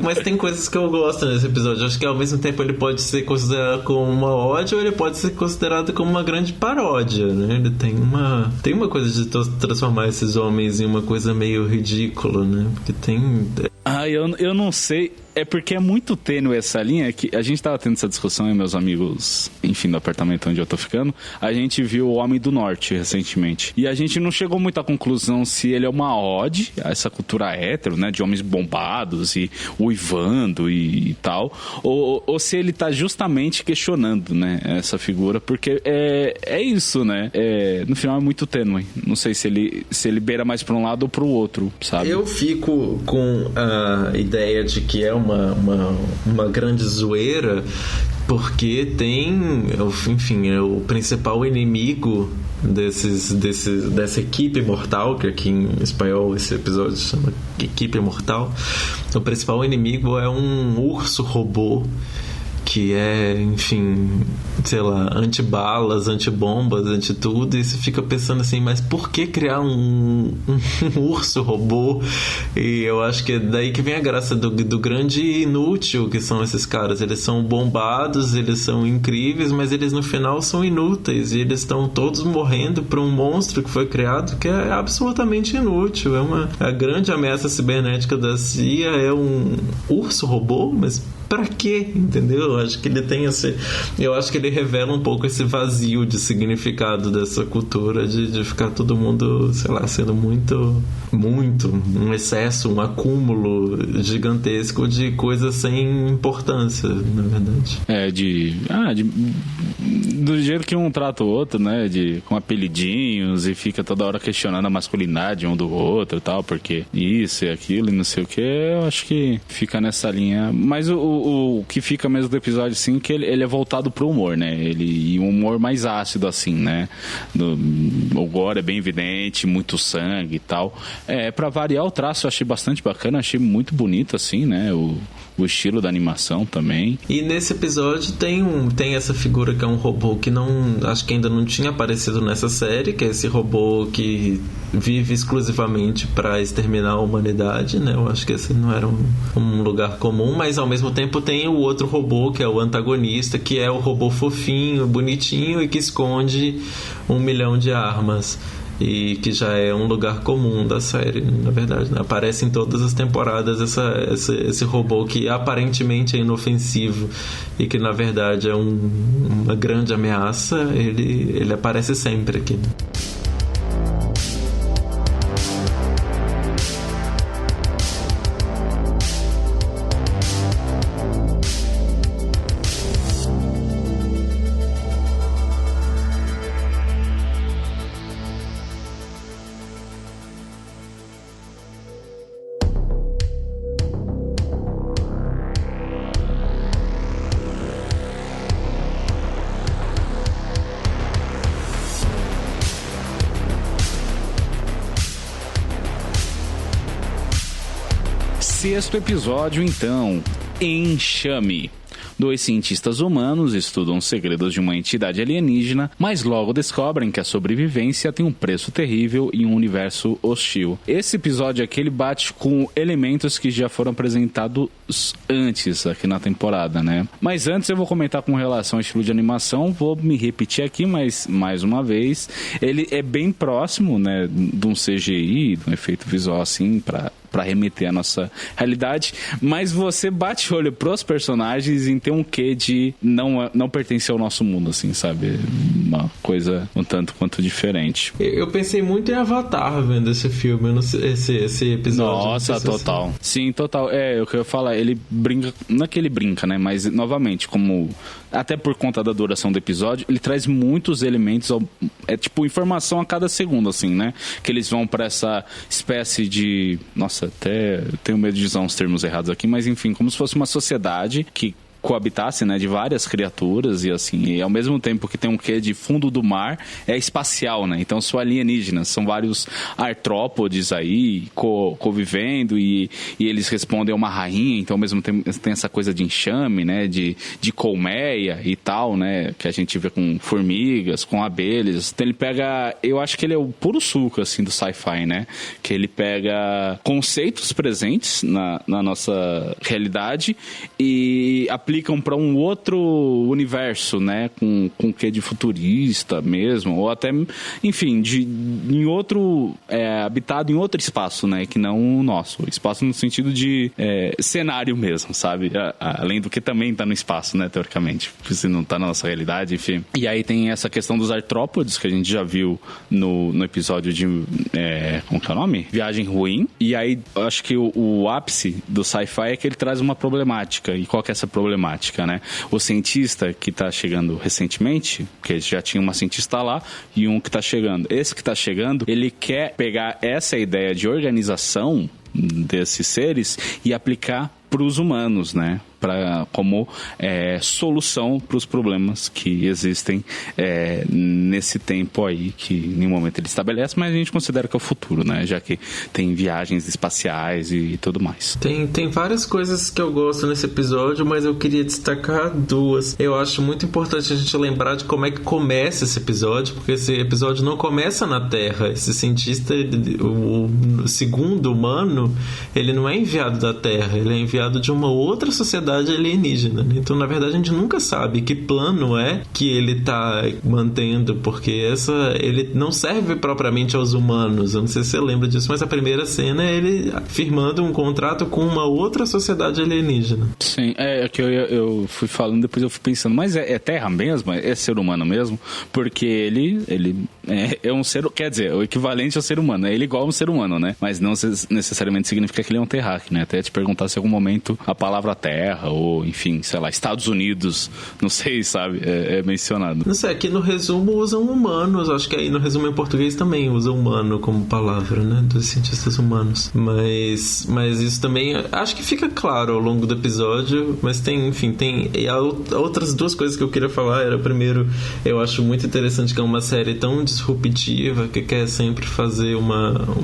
Mas tem coisas que eu gosto nesse episódio. Eu acho que ao mesmo tempo ele pode ser considerado como uma ódio, ou ele pode ser considerado como uma grande paródia, né? Ele tem uma coisa de transformar esses homens em uma coisa meio ridícula, né? Porque tem... Eu não sei... É porque é muito tênue essa linha, que a gente tava tendo essa discussão e meus amigos, enfim, do apartamento onde eu tô ficando, a gente viu O Homem do Norte recentemente. E a gente não chegou muito à conclusão se ele é uma ode a essa cultura hétero, né, de homens bombados e uivando e tal, ou se ele tá justamente questionando, né, essa figura, porque é isso, né, no final é muito tênue. Não sei se ele beira mais pra um lado ou pro outro, sabe? Eu fico com a ideia de que é uma grande zoeira, porque tem, enfim, o principal inimigo dessa equipe mortal, que aqui em espanhol esse episódio se chama Equipe Mortal. O principal inimigo é um urso robô que é, enfim, sei lá, anti-balas, anti-bombas, anti-tudo, e você fica pensando assim, mas por que criar um urso robô? E eu acho que é daí que vem a graça do grande inútil que são esses caras. Eles são bombados, eles são incríveis, mas eles no final são inúteis, e eles estão todos morrendo por um monstro que foi criado que é absolutamente inútil. A grande ameaça cibernética da CIA é um urso robô, mas pra quê? Entendeu? Eu acho que ele revela um pouco esse vazio de significado dessa cultura de ficar todo mundo, sei lá, sendo muito um excesso, um acúmulo gigantesco de coisas sem importância, na verdade. Do jeito que um trata o outro, né, com apelidinhos, e fica toda hora questionando a masculinidade um do outro e tal, porque isso e aquilo e não sei o que, eu acho que fica nessa linha. Mas o que fica mesmo do episódio, assim, que ele é voltado pro humor, né, e um humor mais ácido, assim, né, o gore é bem evidente, muito sangue e tal. Pra variar o traço, eu achei bastante bacana, achei muito bonito, assim, né, o estilo da animação também. E nesse episódio tem essa figura que é um robô que acho que ainda não tinha aparecido nessa série, que é esse robô que vive exclusivamente para exterminar a humanidade, né? Eu acho que esse não era um lugar comum, mas ao mesmo tempo tem o outro robô, que é o antagonista, que é o robô fofinho, bonitinho e que esconde 1 milhão de armas. E que já é um lugar comum da série, na verdade, né? Aparece em todas as temporadas esse robô que aparentemente é inofensivo e que na verdade é uma grande ameaça. Ele aparece sempre aqui. Sexto episódio, então, Enxame. 2 cientistas humanos estudam os segredos de uma entidade alienígena, mas logo descobrem que a sobrevivência tem um preço terrível em um universo hostil. Esse episódio aqui, ele bate com elementos que já foram apresentados antes aqui na temporada, né? Mas antes eu vou comentar com relação ao estilo de animação, vou me repetir aqui, mas mais uma vez, ele é bem próximo, né, de um CGI, de um efeito visual assim, para remeter à nossa realidade, mas você bate olho pros personagens e tem um quê de não pertencer ao nosso mundo, assim, sabe? Uma coisa um tanto quanto diferente. Eu pensei muito em Avatar vendo esse filme, esse episódio. Nossa, total. Assim. Sim, total. O que eu ia falar, ele brinca, não é que ele brinca, né? Mas, novamente, como até por conta da duração do episódio, ele traz muitos elementos, tipo informação a cada segundo, assim, né? Que eles vão pra essa espécie de... Nossa, até tenho medo de usar uns termos errados aqui, mas enfim, como se fosse uma sociedade que coabitasse, né, de várias criaturas e assim, e ao mesmo tempo que tem um quê de fundo do mar, é espacial, né, então são alienígenas, são vários artrópodes aí convivendo e eles respondem a uma rainha, então ao mesmo tempo tem essa coisa de enxame, né, de colmeia e tal, né, que a gente vê com formigas, com abelhas, então ele pega, eu acho que ele é o puro suco, assim, do sci-fi, né, que ele pega conceitos presentes na nossa realidade e aplica aplicam para um outro universo, né? Com quê de futurista mesmo, ou até, enfim, em outro, habitado em outro espaço, né? Que não o nosso. Espaço no sentido de cenário mesmo, sabe? Além do que também tá no espaço, né? Teoricamente. Se não tá na nossa realidade, enfim. E aí tem essa questão dos artrópodes, que a gente já viu no episódio de... como que é o nome? Viagem Ruim. E aí, eu acho que o ápice do sci-fi é que ele traz uma problemática. E qual que é essa problemática, né? O cientista que tá chegando recentemente, que já tinha uma cientista lá, e um que tá chegando. Esse que tá chegando, ele quer pegar essa ideia de organização desses seres e aplicar para os humanos, né? Como solução para os problemas que existem nesse tempo aí, que em nenhum momento ele estabelece, mas a gente considera que é o futuro, né? Já que tem viagens espaciais e tudo mais. Tem várias coisas que eu gosto nesse episódio, mas eu queria destacar duas. Eu acho muito importante a gente lembrar de como é que começa esse episódio, porque esse episódio não começa na Terra. Esse cientista, o segundo humano, ele não é enviado da Terra, ele é enviado de uma outra sociedade alienígena. Então, na verdade, a gente nunca sabe que plano que ele tá mantendo, porque ele não serve propriamente aos humanos. Eu não sei se você lembra disso, mas a primeira cena é ele firmando um contrato com uma outra sociedade alienígena. Sim, é que eu fui falando, depois eu fui pensando, mas é Terra mesmo? É ser humano mesmo? Porque ele é um ser, quer dizer, o equivalente ao ser humano, ele igual a um ser humano, né? Mas não necessariamente significa que ele é um terráqueo, né? Até te perguntar se em algum momento a palavra Terra, ou enfim, sei lá, Estados Unidos, não sei, sabe, é mencionado. Não sei, aqui no resumo usam humanos, acho que aí no resumo em português também usa humano como palavra, né, dos cientistas humanos, mas isso também, acho que fica claro ao longo do episódio, mas tem outras duas coisas que eu queria falar. Era, primeiro, eu acho muito interessante que é uma série tão disruptiva, que quer sempre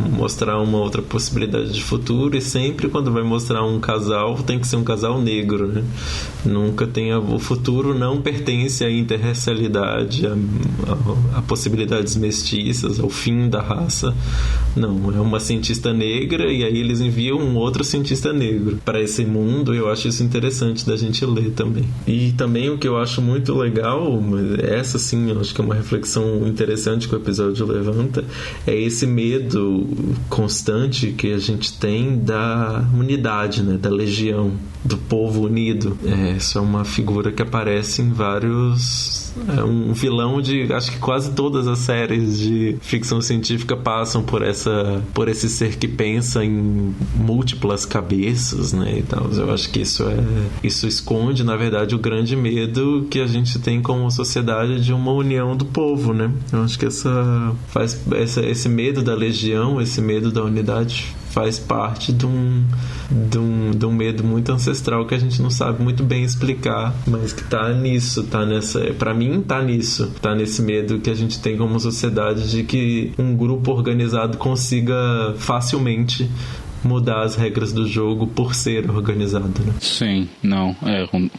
mostrar uma outra possibilidade de futuro, e sempre quando vai mostrar um casal, tem que ser um casal negro, né? Nunca tem o futuro não pertence à interracialidade, a possibilidades mestiças, ao fim da raça. Não, é uma cientista negra e aí eles enviam um outro cientista negro para esse mundo. Eu acho isso interessante da gente ler também. E também o que eu acho muito legal, essa sim, eu acho que é uma reflexão interessante que o episódio levanta, é esse medo constante que a gente tem da unidade, né? Da legião, do povo unido. Isso é uma figura que aparece em vários... um vilão de, acho que quase todas as séries de ficção científica passam por esse ser que pensa em múltiplas cabeças, né, e tal. Eu acho que isso esconde, na verdade, o grande medo que a gente tem como sociedade de uma união do povo, né. Eu acho que esse medo da legião, esse medo da unidade faz parte de um medo muito ancestral que a gente não sabe muito bem explicar, mas que tá nisso, pra mim tá nisso, tá nesse medo que a gente tem como sociedade de que um grupo organizado consiga facilmente mudar as regras do jogo por ser organizado, né? Sim, não,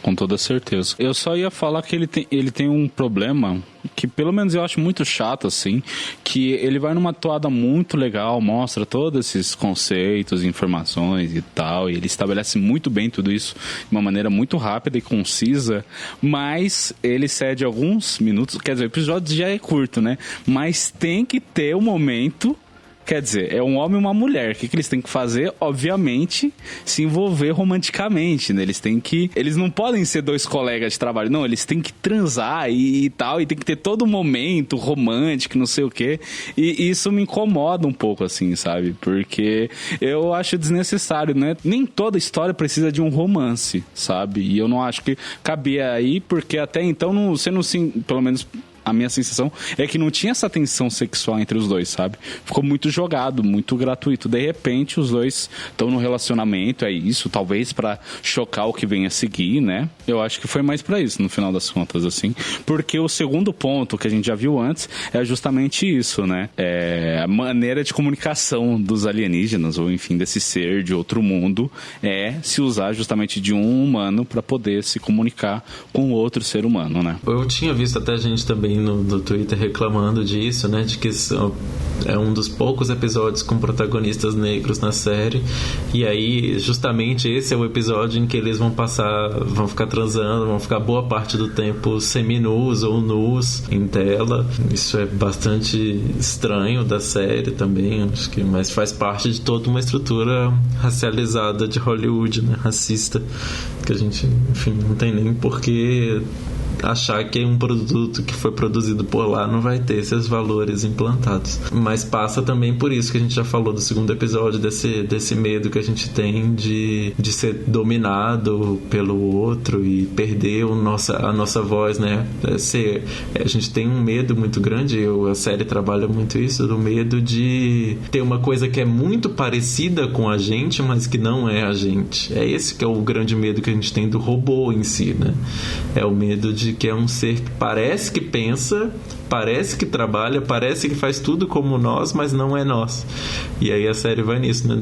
com toda certeza. Eu só ia falar que ele tem um problema que pelo menos eu acho muito chato, assim, que ele vai numa toada muito legal, mostra todos esses conceitos, informações e tal, e ele estabelece muito bem tudo isso de uma maneira muito rápida e concisa, mas ele cede alguns minutos, quer dizer, o episódio já é curto, né? Mas tem que ter um momento. Quer dizer, é um homem e uma mulher. O que eles têm que fazer? Obviamente, se envolver romanticamente, né? Eles não podem ser dois colegas de trabalho. Não, eles têm que transar e tal. E tem que ter todo um momento romântico, não sei o quê. E isso me incomoda um pouco, assim, sabe? Porque eu acho desnecessário, né? Nem toda história precisa de um romance, sabe? E eu não acho que cabia aí, porque até então, pelo menos... A minha sensação é que não tinha essa tensão sexual entre os dois, sabe? Ficou muito jogado, muito gratuito. De repente, os dois estão no relacionamento, é isso, talvez pra chocar o que vem a seguir, né? Eu acho que foi mais pra isso, no final das contas, assim. Porque o segundo ponto, que a gente já viu antes, é justamente isso, né? A maneira de comunicação dos alienígenas, ou enfim, desse ser de outro mundo, se usar justamente de um humano pra poder se comunicar com outro ser humano, né? Eu tinha visto até gente também também no Twitter reclamando disso, né? De que é um dos poucos episódios com protagonistas negros na série. E aí, justamente, esse é o episódio em que eles vão ficar transando, vão ficar boa parte do tempo seminus ou nus em tela. Isso é bastante estranho da série também, acho que, mas faz parte de toda uma estrutura racializada de Hollywood, né? Racista, que a gente, enfim, não tem nem porquê achar que um produto que foi produzido por lá não vai ter esses valores implantados. Mas passa também por isso que a gente já falou do segundo episódio, desse medo que a gente tem de ser dominado pelo outro e perder a nossa voz, né? A gente tem um medo muito grande, a série trabalha muito isso, do medo de ter uma coisa que é muito parecida com a gente, mas que não é a gente. É esse que é o grande medo que a gente tem do robô em si, né? É o medo de que é um ser que parece que pensa, parece que trabalha, parece que faz tudo como nós, mas não é nós. E aí a série vai nisso, né?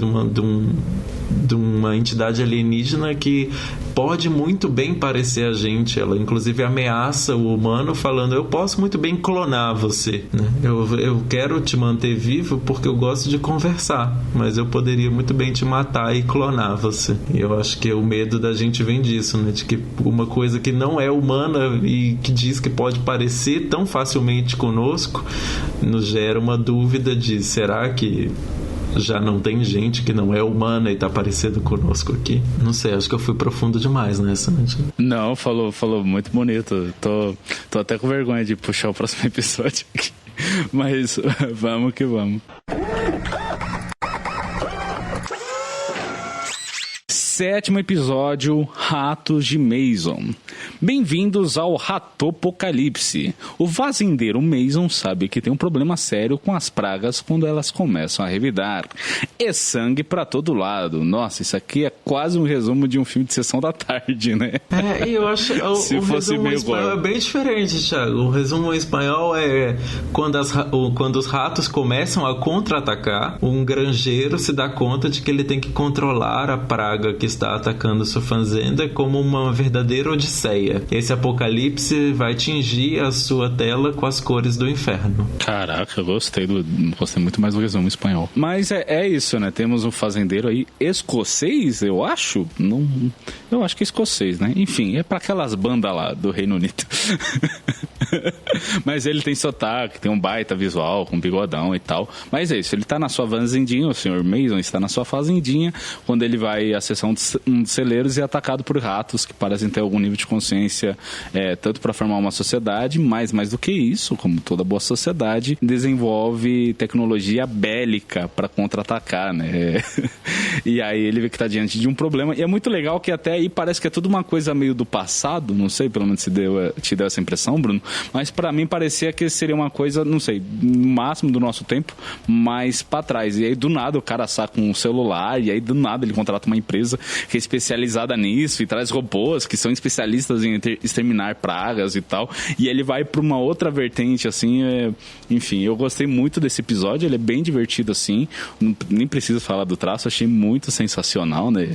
De uma entidade alienígena que pode muito bem parecer a gente. Ela inclusive ameaça o humano falando: eu posso muito bem clonar você, né? Eu quero te manter vivo porque eu gosto de conversar, mas eu poderia muito bem te matar e clonar você. E eu acho que o medo da gente vem disso, né? De que uma coisa que não é humana e que diz que pode parecer tão facilmente conosco nos gera uma dúvida de: será que já não tem gente que não é humana e tá parecendo conosco aqui? Não sei, acho que eu fui profundo demais nessa, né? Não, falou muito bonito. Tô até com vergonha de puxar o próximo episódio aqui. Mas vamos que vamos. Sétimo episódio, Ratos de Mason. Bem-vindos ao Ratopocalipse. O fazendeiro Mason sabe que tem um problema sério com as pragas quando elas começam a revidar. É sangue pra todo lado. Nossa, isso aqui é quase um resumo de um filme de sessão da tarde, né? E eu acho que o resumo em espanhol é bem diferente, Thiago. O resumo em espanhol é quando os ratos começam a contra-atacar, um granjeiro se dá conta de que ele tem que controlar a praga que está atacando sua fazenda como uma verdadeira odisseia. Esse apocalipse vai tingir a sua tela com as cores do inferno. Caraca, eu gostei muito mais do resumo em espanhol. Mas é isso, né? Temos um fazendeiro aí escocês, eu acho. Eu acho que é escocês, né? Enfim, é pra aquelas bandas lá do Reino Unido. Mas ele tem sotaque, tem um baita visual, com bigodão e tal. Mas é isso, ele tá na sua fazendinha, o Sr. Mason está na sua fazendinha, quando ele vai acessar um dos celeiros e é atacado por ratos que parecem ter algum nível de consciência, tanto para formar uma sociedade, mas mais do que isso, como toda boa sociedade, desenvolve tecnologia bélica para contra-atacar, né? E aí ele vê que tá diante de um problema, e é muito legal que até aí parece que é tudo uma coisa meio do passado, não sei, pelo menos te deu essa impressão, Bruno, mas para mim parecia que seria uma coisa, não sei, no máximo do nosso tempo, mas para trás. E aí do nada o cara saca um celular, e aí do nada ele contrata uma empresa que é especializada nisso e traz robôs que são especialistas em exterminar pragas e tal, e ele vai para uma outra vertente, assim, enfim, eu gostei muito desse episódio, ele é bem divertido, assim, nem preciso falar do traço, achei muito sensacional, né,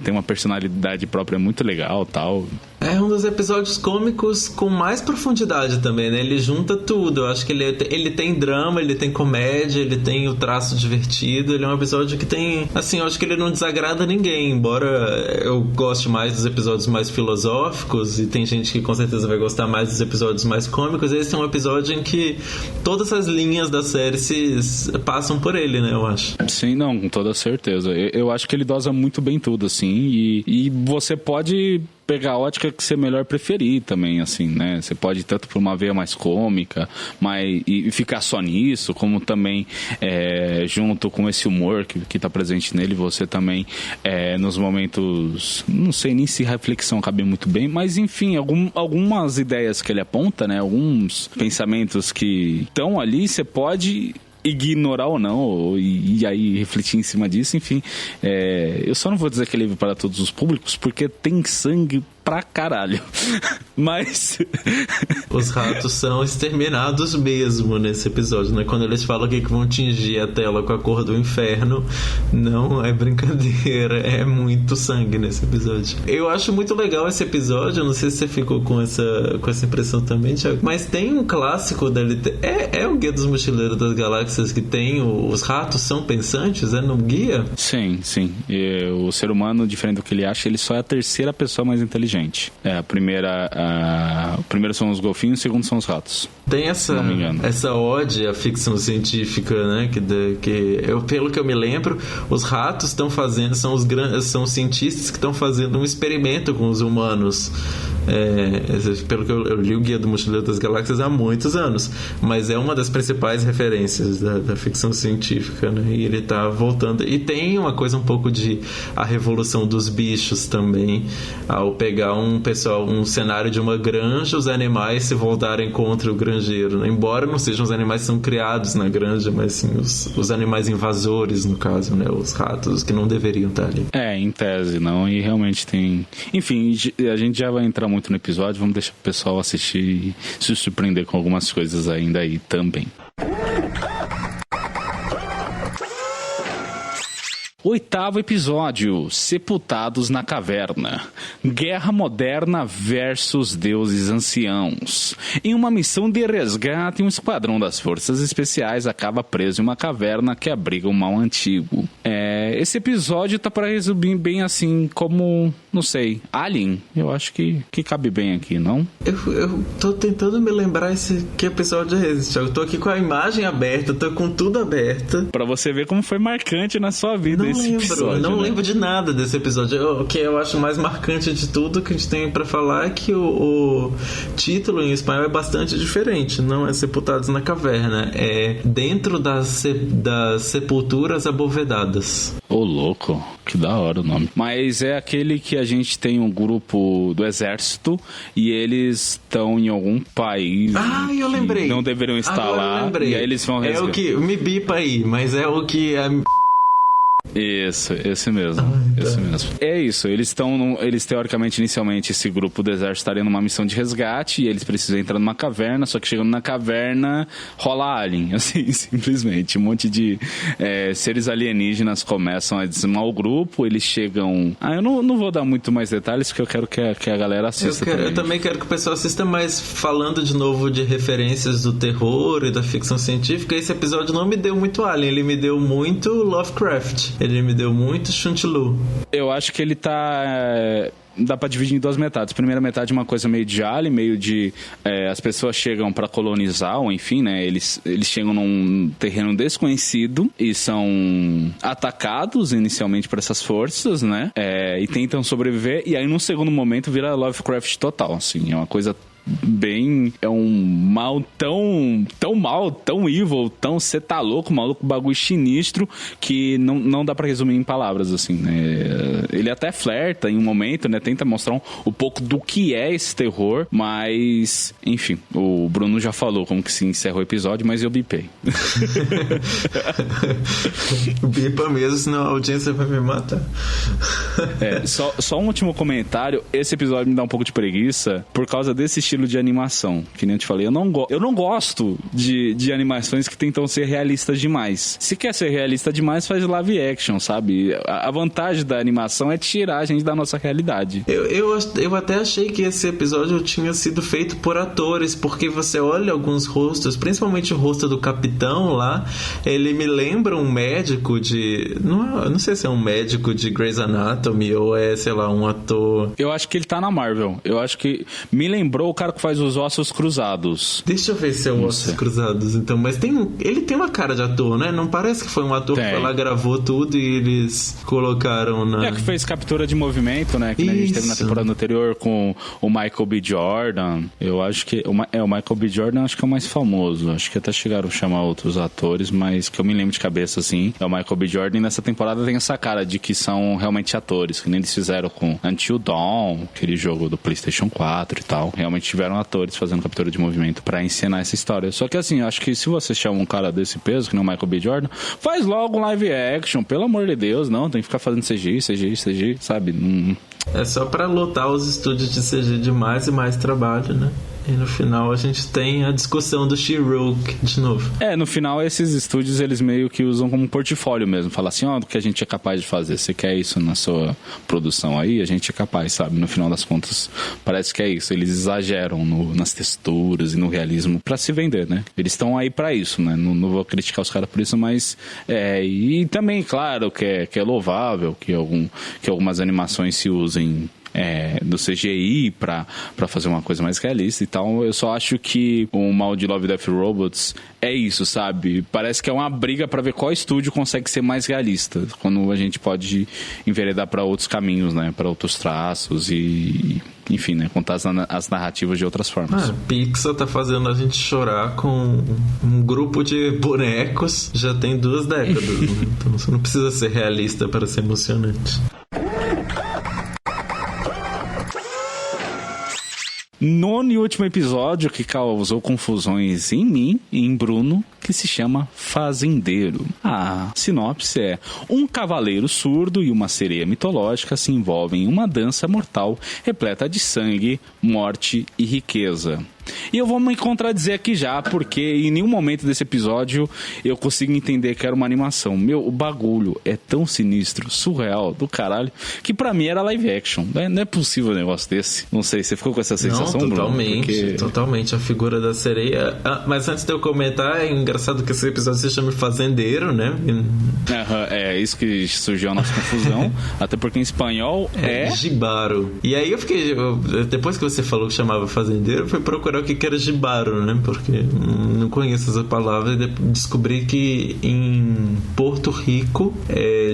tem uma personalidade própria muito legal, tal. É um dos episódios cômicos com mais profundidade também, né? Ele junta tudo. Eu acho que ele tem drama, ele tem comédia, ele tem o traço divertido. Ele é um episódio que tem... Assim, eu acho que ele não desagrada ninguém. Embora eu goste mais dos episódios mais filosóficos, e tem gente que com certeza vai gostar mais dos episódios mais cômicos, esse é um episódio em que todas as linhas da série passam por ele, né? Eu acho. Sim, não, com toda certeza. Eu acho que ele dosa muito bem tudo, assim. E você pode pegar a ótica que você melhor preferir também, assim, né? Você pode ir tanto por uma veia mais cômica, e ficar só nisso, como também junto com esse humor que tá presente nele, você também nos momentos, não sei nem se reflexão cabe muito bem, mas enfim, algumas ideias que ele aponta, né? Alguns pensamentos que estão ali, você pode ignorar ou não, e aí refletir em cima disso, enfim. Eu só não vou dizer que ele é livre para todos os públicos, porque tem sangue pra caralho. Mas... Os ratos são exterminados mesmo nesse episódio, né? Quando eles falam que vão tingir a tela com a cor do inferno, não é brincadeira, é muito sangue nesse episódio. Eu acho muito legal esse episódio, não sei se você ficou com essa impressão também, Thiago, mas tem um clássico da é o Guia dos Mochileiros das Galáxias que tem os ratos são pensantes, no guia? Sim. E o ser humano, diferente do que ele acha, ele só é a terceira pessoa mais inteligente. O primeiro são os golfinhos, o segundo são os ratos. Tem essa ode à ficção científica, né? Pelo que eu me lembro, os ratos estão fazendo, são cientistas que estão fazendo um experimento com os humanos. Pelo que eu li o Guia do Mochileiro das Galáxias há muitos anos, mas é uma das principais referências da ficção científica, né? E ele tá voltando. E tem uma coisa um pouco de a revolução dos bichos também, ao pegar um cenário de uma granja, os animais se voltarem contra o granjeiro, né? Embora não sejam os animais que são criados na granja, mas sim os animais invasores, no caso, né? Os ratos que não deveriam estar ali. Em tese não, e realmente tem... Enfim, a gente já vai entrar muito no episódio, vamos deixar o pessoal assistir e se surpreender com algumas coisas ainda aí também. 8º episódio, Sepultados na Caverna. Guerra moderna versus deuses anciãos. Em uma missão de resgate, um esquadrão das forças especiais acaba preso em uma caverna que abriga um mal antigo. Esse episódio tá para resumir bem assim como, não sei, Alien. Eu acho que cabe bem aqui, não? Eu tô tentando me lembrar que episódio é esse, Thiago. Eu tô aqui com a imagem aberta, tô com tudo aberto. Pra você ver como foi marcante na sua vida esse episódio. Não lembro de nada desse episódio. O que eu acho mais marcante de tudo que a gente tem pra falar é que o título em espanhol é bastante diferente. Não é Sepultados na Caverna, é Dentro das Sepulturas Abovedadas. Ô, louco, que da hora o nome. Mas é aquele que a gente tem um grupo do exército e eles estão em algum país. Eu lembrei. Não deveriam estar Agora lá. Eu lembrei. E aí eles vão resgatar. É o que... Me bipa aí, mas é o que... Isso, esse mesmo. Esse mesmo. É isso, eles teoricamente, inicialmente, esse grupo do exército estaria numa missão de resgate e eles precisam entrar numa caverna, só que chegando na caverna, rola alien, assim, simplesmente. Um monte de seres alienígenas começam a dizimar o grupo, eles chegam... eu não vou dar muito mais detalhes, porque eu quero que a galera assista Eu também quero que o pessoal assista, mas falando de novo de referências do terror e da ficção científica, esse episódio não me deu muito alien, ele me deu muito Lovecraft. Ele me deu muito Chuntilu. Eu acho que ele dá pra dividir em duas metades. Primeira metade é uma coisa meio de alien, meio de... as pessoas chegam pra colonizar, ou enfim, né? Eles chegam num terreno desconhecido e são atacados inicialmente por essas forças, né? E tentam sobreviver. E aí, num segundo momento, vira Lovecraft total, assim. É uma coisa... é um mal tão mal, tão evil, tão cê tá louco, maluco, bagulho sinistro, que não dá pra resumir em palavras, assim, né? Ele até flerta em um momento, né? Tenta mostrar um pouco do que é esse terror, mas, enfim, o Bruno já falou como que se encerra o episódio, mas eu bipei. Bipa mesmo, senão a audiência vai me matar. Só um último comentário, esse episódio me dá um pouco de preguiça por causa desse estilo de animação, que nem eu te falei, eu não gosto de animações que tentam ser realistas demais. Se quer ser realista demais, faz live action, sabe? A vantagem da animação é tirar a gente da nossa realidade. Eu até achei que esse episódio tinha sido feito por atores, porque você olha alguns rostos, principalmente o rosto do capitão lá, ele me lembra um médico não sei se é um médico de Grey's Anatomy ou é, sei lá, um ator. Eu acho que ele tá na Marvel. Eu acho que me lembrou o cara que faz os Ossos Cruzados. Deixa eu ver se é o Ossos Cruzados, então. Mas ele tem uma cara de ator, né? Não parece que foi um ator que foi lá, gravou tudo e eles colocaram na... que fez captura de movimento, né? Que a gente teve na temporada anterior com o Michael B. Jordan. Eu acho que... o Michael B. Jordan acho que é o mais famoso. Acho que até chegaram a chamar outros atores, mas que eu me lembro de cabeça, assim. É o Michael B. Jordan, e nessa temporada tem essa cara de que são realmente atores, que nem eles fizeram com Until Dawn, aquele jogo do PlayStation 4 e tal. Realmente tiveram atores fazendo captura de movimento pra encenar essa história. Só que assim, acho que se você chama um cara desse peso, que nem o Michael B. Jordan, faz logo um live action, pelo amor de Deus, não, tem que ficar fazendo CGI, sabe? É só pra lotar os estúdios de CGI de mais e mais trabalho, né? E no final a gente tem a discussão do She-Hulk de novo. No final esses estúdios eles meio que usam como portfólio mesmo. Fala assim, ó, do que a gente é capaz de fazer. Você quer isso na sua produção aí? A gente é capaz, sabe? No final das contas, parece que é isso. Eles exageram nas texturas e no realismo pra se vender, né? Eles estão aí pra isso, né? Não vou criticar os caras por isso, mas... e também, claro, que é louvável que algumas animações se usem do CGI pra fazer uma coisa mais realista e tal. Eu só acho que o mal de Love, Death Robots é isso, sabe? Parece que é uma briga pra ver qual estúdio consegue ser mais realista, quando a gente pode enveredar pra outros caminhos, né? Pra outros traços e enfim, né? Contar as narrativas de outras formas. Pixar tá fazendo a gente chorar com um grupo de bonecos já tem 2 décadas, né? Então você não precisa ser realista para ser emocionante. Nono e último episódio que causou confusões em mim e em Bruno, que se chama Fazendeiro. A sinopse é: um cavaleiro surdo e uma sereia mitológica se envolvem em uma dança mortal repleta de sangue, morte e riqueza. E eu vou me contradizer aqui já, porque em nenhum momento desse episódio eu consigo entender que era uma animação. O bagulho é tão sinistro, surreal, do caralho, que pra mim era live action. Não é possível um negócio desse. Não sei, você ficou com essa sensação, Bruno? Porque... Totalmente. A figura da sereia... mas antes de eu comentar, é engraçado que esse episódio se chama Fazendeiro, né? É isso que surgiu a nossa confusão. Até porque em espanhol é... Jibaro. E aí eu fiquei... depois que você falou que chamava Fazendeiro, eu fui procurar o que era Jibaro, né? Porque não conheço essa palavra e descobri que em Porto Rico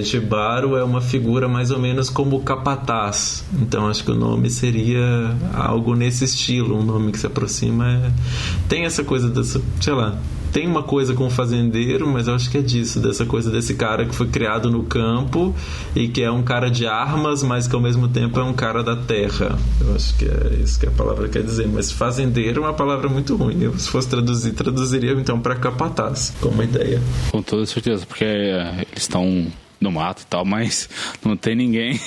Jibaro é uma figura mais ou menos como capataz. Então acho que o nome seria algo nesse estilo, um nome que se aproxima. Tem essa coisa dessa, sei lá, tem uma coisa com o fazendeiro, mas eu acho que é disso, dessa coisa desse cara que foi criado no campo e que é um cara de armas, mas que ao mesmo tempo é um cara da terra. Eu acho que é isso que a palavra quer dizer. Mas fazendeiro é uma palavra muito ruim. Eu, se fosse traduziria então para capataz, como ideia. Com toda certeza, porque eles estão no mato e tal, mas não tem ninguém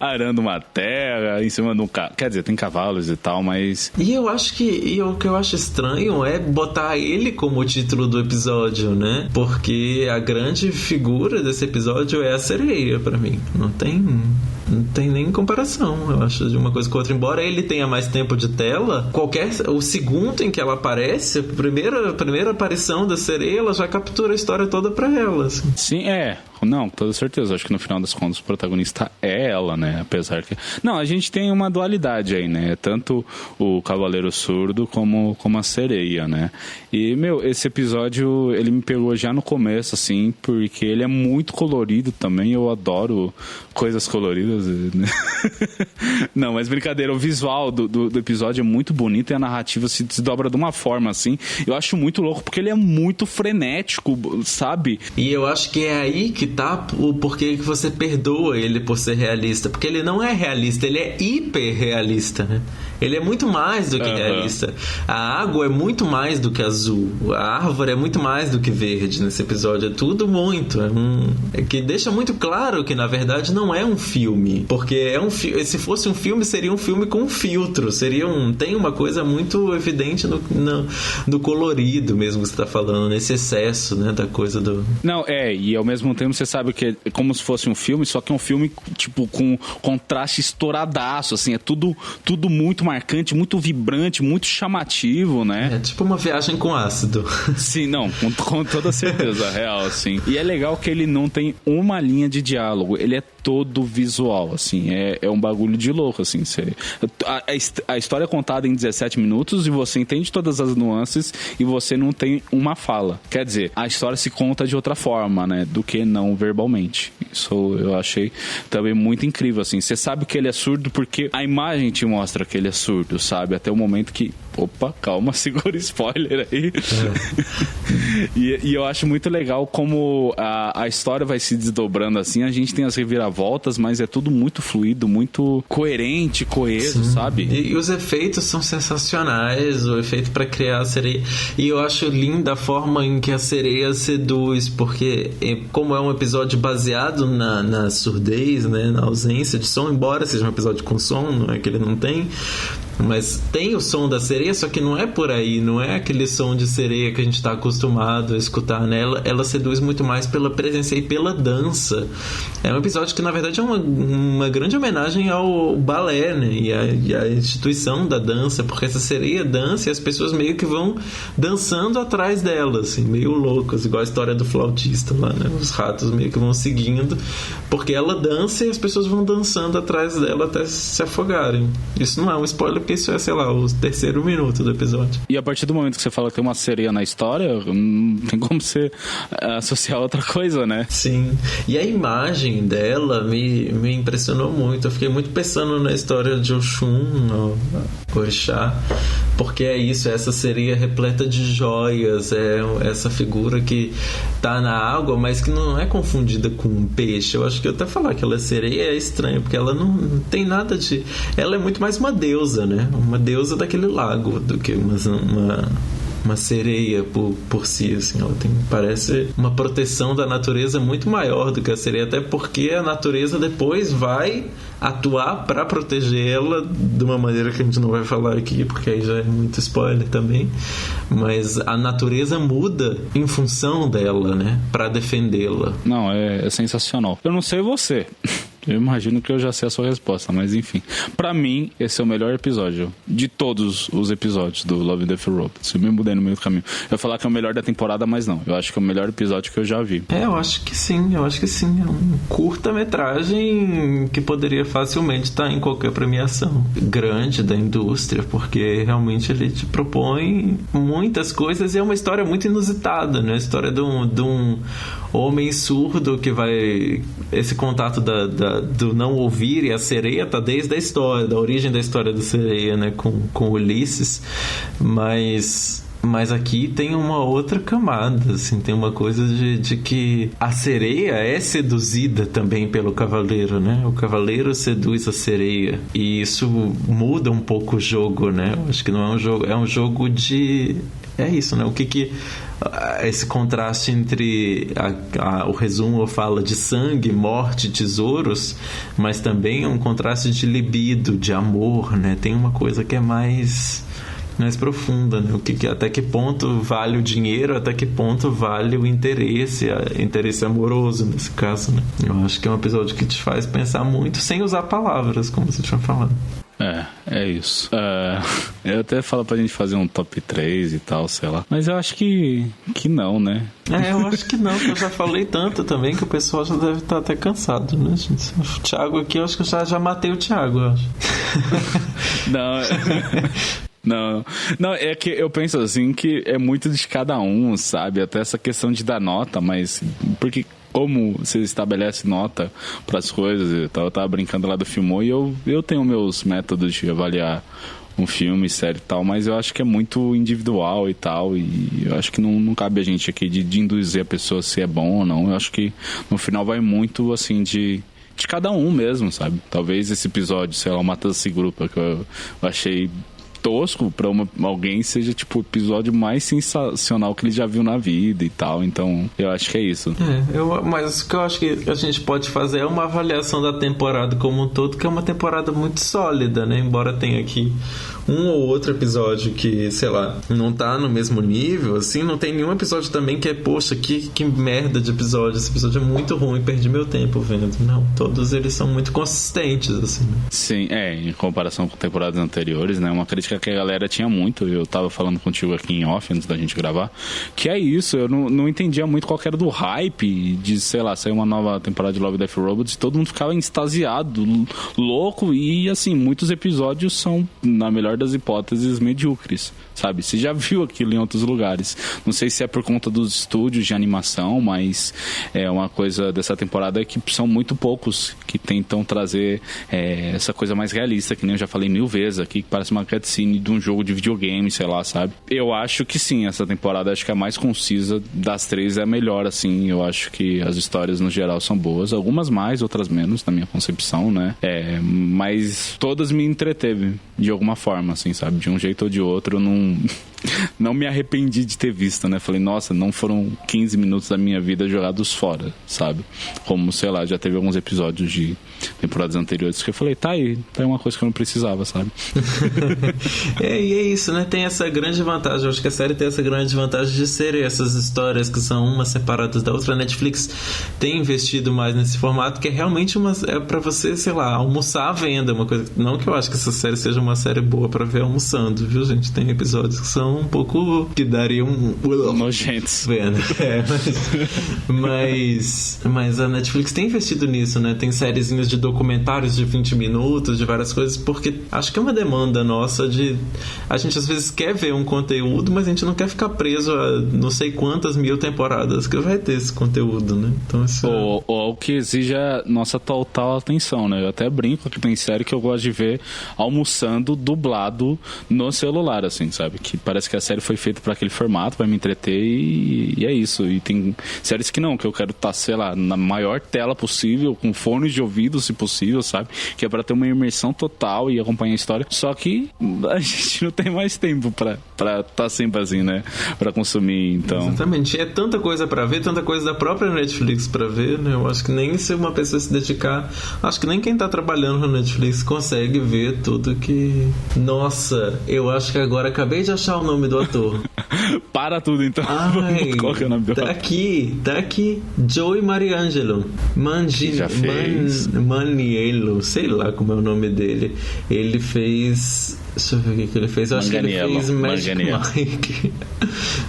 arando uma terra em cima de um carro. Quer dizer, tem cavalos e tal, mas... E eu acho que o que eu acho estranho é botar ele como título do episódio, né? Porque a grande figura desse episódio é a sereia, pra mim. Não tem nem comparação, eu acho, de uma coisa com outra. Embora ele tenha mais tempo de tela, o segundo em que ela aparece, a primeira aparição da sereia, ela já captura a história toda pra ela, assim. Sim, não, com toda certeza. Acho que no final das contas o protagonista é ela, né? Apesar que... Não, a gente tem uma dualidade aí, né? Tanto o Cavaleiro Surdo como a sereia, né? E, esse episódio, ele me pegou já no começo, assim, porque ele é muito colorido também. Eu adoro coisas coloridas, né? Não, mas brincadeira. O visual do episódio é muito bonito e a narrativa se desdobra de uma forma, assim. Eu acho muito louco, porque ele é muito frenético, sabe? E eu acho que é aí que tá o porquê que você perdoa ele por ser realista. Porque ele não é realista, ele é hiperrealista, né? Ele é muito mais do que realista. A água é muito mais do que azul. A árvore é muito mais do que verde nesse episódio. É tudo muito. Que deixa muito claro que, na verdade, não é um filme. Porque se fosse um filme, seria um filme com filtro. Tem uma coisa muito evidente no colorido mesmo que você tá falando, nesse excesso, né, da coisa do... Não, e ao mesmo tempo você sabe que é como se fosse um filme, só que é um filme, tipo, com contraste estouradaço, assim, é tudo muito marcante, muito vibrante, muito chamativo, né? É tipo uma viagem com ácido. Sim, não, com toda certeza, real, assim. E é legal que ele não tem uma linha de diálogo, ele é todo visual, assim, é um bagulho de louco, assim. A história é contada em 17 minutos e você entende todas as nuances e você não tem uma fala. Quer dizer, a história se conta de outra forma, né, do que não verbalmente. Isso eu achei também muito incrível, assim. Você sabe que ele é surdo porque a imagem te mostra que ele é surdo, sabe? Até o momento que Opa, calma, segura o spoiler aí. E eu acho muito legal como a história vai se desdobrando assim. A gente tem as reviravoltas, mas é tudo muito fluido, muito coerente, coeso, sim, sabe? E os efeitos são sensacionais, o efeito pra criar a sereia. E eu acho linda a forma em que a sereia seduz, porque como é um episódio baseado na surdez, né, na ausência de som, embora seja um episódio com som, não é que ele não tem, mas tem o som da sereia, só que não é por aí, não é aquele som de sereia que a gente está acostumado a escutar nela. Ela seduz muito mais pela presença e pela dança. É um episódio que na verdade é uma grande homenagem ao balé, né? E a instituição da dança, porque essa sereia dança e as pessoas meio que vão dançando atrás dela, assim, meio loucas, igual a história do flautista lá, né? Os ratos meio que vão seguindo, porque ela dança e as pessoas vão dançando atrás dela até se afogarem. Isso não é um spoiler, porque isso é, sei lá, o terceiro minuto do episódio. E a partir do momento que você fala que tem uma sereia na história, não tem como você associar outra coisa, né? Sim. E a imagem dela me impressionou muito. Eu fiquei muito pensando na história de Oxum, no Orixá, porque é isso, essa sereia repleta de joias, é essa figura que tá na água, mas que não é confundida com um peixe. Eu acho que eu até falar que ela é sereia é estranho, porque ela não tem nada de... Ela é muito mais uma deusa, né? Uma deusa daquele lago do que uma sereia por si, assim. Ela parece uma proteção da natureza muito maior do que a sereia, até porque a natureza depois vai atuar para protegê-la de uma maneira que a gente não vai falar aqui, porque aí já é muito spoiler também, mas a natureza muda em função dela, né, para defendê-la. Não, é sensacional. Eu não sei você, eu imagino que eu já sei a sua resposta, mas enfim. Pra mim, esse é o melhor episódio de todos os episódios do Love, Death and Robots. Eu me mudei no meio do caminho. Eu ia falar que é o melhor da temporada, mas não. Eu acho que é o melhor episódio que eu já vi. Eu acho que sim. É um curta-metragem que poderia facilmente estar em qualquer premiação grande da indústria, porque realmente ele te propõe muitas coisas e é uma história muito inusitada, né? A história de um homem surdo que vai... Esse contato do não ouvir, e a sereia tá desde a história, da origem da história da sereia, né, com Ulisses, mas aqui tem uma outra camada, assim, tem uma coisa de que a sereia é seduzida também pelo cavaleiro, né? O cavaleiro seduz a sereia e isso muda um pouco o jogo, né? Eu acho que não é um jogo, é um jogo de... É isso, né? O que esse contraste entre o resumo fala de sangue, morte, tesouros, mas também é um contraste de libido, de amor, né? Tem uma coisa que é mais profunda, né? Até que ponto vale o dinheiro, até que ponto vale o interesse amoroso nesse caso, né? Eu acho que é um episódio que te faz pensar muito sem usar palavras, como você tinha falado. É isso. Eu até falo pra gente fazer um top 3 e tal, sei lá. Mas eu acho que não, né? Eu acho que não, porque eu já falei tanto também que o pessoal já deve estar até cansado, né, gente? O Thiago aqui, eu acho que eu já matei o Thiago, eu acho. Não, é que eu penso assim que é muito de cada um, sabe? Até essa questão de dar nota, mas... Porque como você estabelece nota para as coisas e tal, eu tava brincando lá do Filmou e eu tenho meus métodos de avaliar um filme, série e tal, mas eu acho que é muito individual e tal, e eu acho que não cabe a gente aqui de induzir a pessoa se é bom ou não. Eu acho que no final vai muito, assim, de cada um mesmo, sabe? Talvez esse episódio, sei lá, o Matança Grupo, que eu achei tosco pra alguém, seja tipo o episódio mais sensacional que ele já viu na vida e tal, então eu acho que é isso. Mas o que eu acho que a gente pode fazer é uma avaliação da temporada como um todo, que é uma temporada muito sólida, né? Embora tenha aqui um ou outro episódio que, sei lá, não tá no mesmo nível, assim, não tem nenhum episódio também que é, poxa, que merda de episódio, esse episódio é muito ruim, perdi meu tempo vendo. Não, todos eles são muito consistentes, assim, né? Sim, em comparação com temporadas anteriores, né? Uma crítica que a galera tinha muito, eu tava falando contigo aqui em off antes da gente gravar, que é isso, eu não entendia muito qual que era do hype de, sei lá, sair uma nova temporada de Love, Death and Robots e todo mundo ficava extasiado, louco, e assim, muitos episódios são, na melhor melhor das hipóteses, medíocres, sabe? Você já viu aquilo em outros lugares. Não sei se é por conta dos estúdios de animação, mas é uma coisa dessa temporada que são muito poucos que tentam trazer essa coisa mais realista, que nem eu já falei 1000 vezes aqui, que parece uma cutscene de um jogo de videogame, sei lá, sabe? Eu acho que sim, essa temporada acho que é a mais concisa das 3, é a melhor, assim. Eu acho que as histórias no geral são boas, algumas mais, outras menos, na minha concepção, né? Mas todas me entreteve de alguma forma, assim, sabe? De um jeito ou de outro, eu não me arrependi de ter visto, né? Falei, nossa, não foram 15 minutos da minha vida jogados fora, sabe? Como, sei lá, já teve alguns episódios de temporadas anteriores que eu falei, tá aí uma coisa que eu não precisava, sabe? E é isso, né? Tem essa grande vantagem, eu acho que a série tem essa grande vantagem de serem essas histórias que são uma separadas da outra. A Netflix tem investido mais nesse formato, que é realmente é pra você, sei lá, almoçar à venda, uma coisa, não que eu acho que essa série seja uma série boa pra ver almoçando, viu, gente? Tem episódios que são um pouco, que dariam nojentos. Mas a Netflix tem investido nisso, né? Tem sériezinhas de documentários de 20 minutos, de várias coisas, porque acho que é uma demanda nossa de... A gente às vezes quer ver um conteúdo, mas a gente não quer ficar preso a não sei quantas 1000 temporadas que vai ter esse conteúdo, né? Então isso ou que exija nossa total atenção, né? Eu até brinco que tem série que eu gosto de ver almoçando dublado no celular, assim, sabe? Que parece que a série foi feita para aquele formato, vai me entreter e é isso. E tem séries que não, que eu quero estar, sei lá, na maior tela possível, com fones de ouvido, se possível, sabe? Que é para ter uma imersão total e acompanhar a história. Só que a gente não tem mais tempo para estar sempre assim, né? Para consumir, então. Exatamente. É tanta coisa para ver, tanta coisa da própria Netflix para ver, né? Eu acho que nem se uma pessoa se dedicar, acho que nem quem tá trabalhando na Netflix consegue ver tudo que... Nossa, eu acho que agora acabei de achar o nome do ator. Para tudo, então. Qual que é o nome do ator? Tá aqui. Joey Mariangelo. Maniello, sei lá como é o nome dele. Ele fez... Deixa eu ver o que ele fez. Eu acho que ele fez Magic Mike.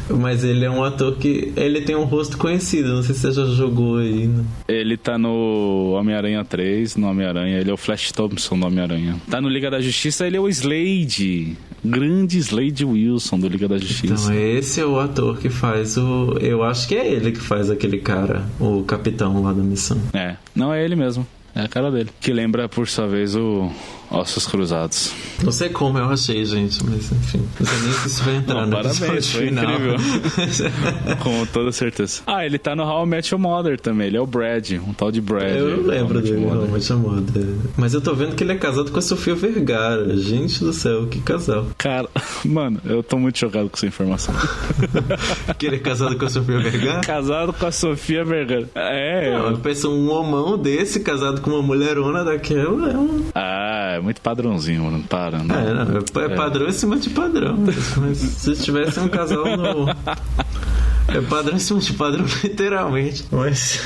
Mas ele é um ator que... Ele tem um rosto conhecido. Não sei se você já jogou aí, né? Ele tá no Homem-Aranha 3, no Homem-Aranha. Ele é o Flash Thompson do Homem-Aranha. Tá no Liga da Justiça, ele é o Slade. Grande Slade Wilson do Liga da Justiça. Então esse é o ator que faz o... Eu acho que é ele que faz aquele cara, o capitão lá da missão. Não é ele mesmo. É a cara dele. Que lembra, por sua vez, o Ossos Cruzados. Não sei como eu achei, gente, mas enfim. Não sei nem se isso vai entrar no parabéns, foi final. Incrível. Com toda certeza. Ele tá no How I Met Your Mother também. Ele é o Brad, um tal de Brad. Eu lembro dele, How I Met Your Mother. Mas eu tô vendo que ele é casado com a Sofia Vergara. Gente do céu, que casal. Cara, mano, eu tô muito chocado com essa informação. Que ele é casado com a Sofia Vergara? Casado com a Sofia Vergara. Eu penso, um homão desse casado com uma mulherona daquela é um... É muito padrãozinho, mano. Para, não. É padrão em cima de padrão. Mas se tivesse um casal no... É padrão em cima de padrão, literalmente. Mas...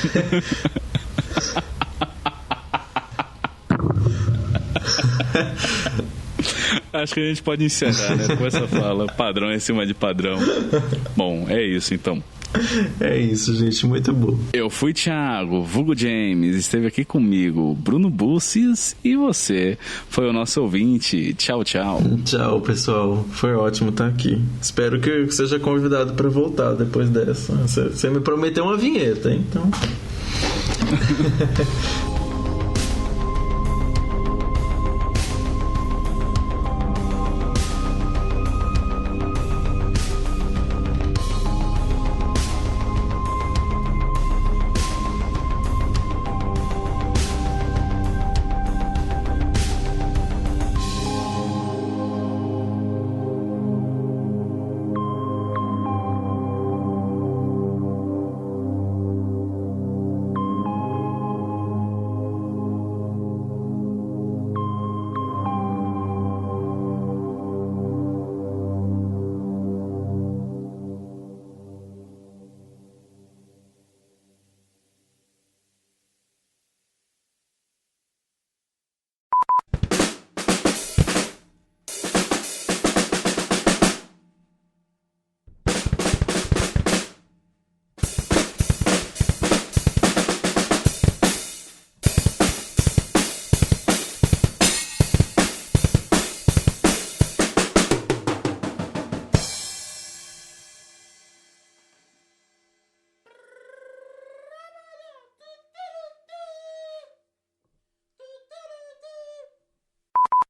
Acho que a gente pode encerrar, né? Com essa fala. Padrão em cima de padrão. Bom, é isso então. É isso, gente, muito bom. Eu fui Thiago, vulgo James, esteve aqui comigo Bruno Bussis e você foi o nosso ouvinte. Tchau, tchau. Tchau, pessoal. Foi ótimo estar aqui. Espero que seja convidado para voltar depois dessa. Você me prometeu uma vinheta, hein? Então...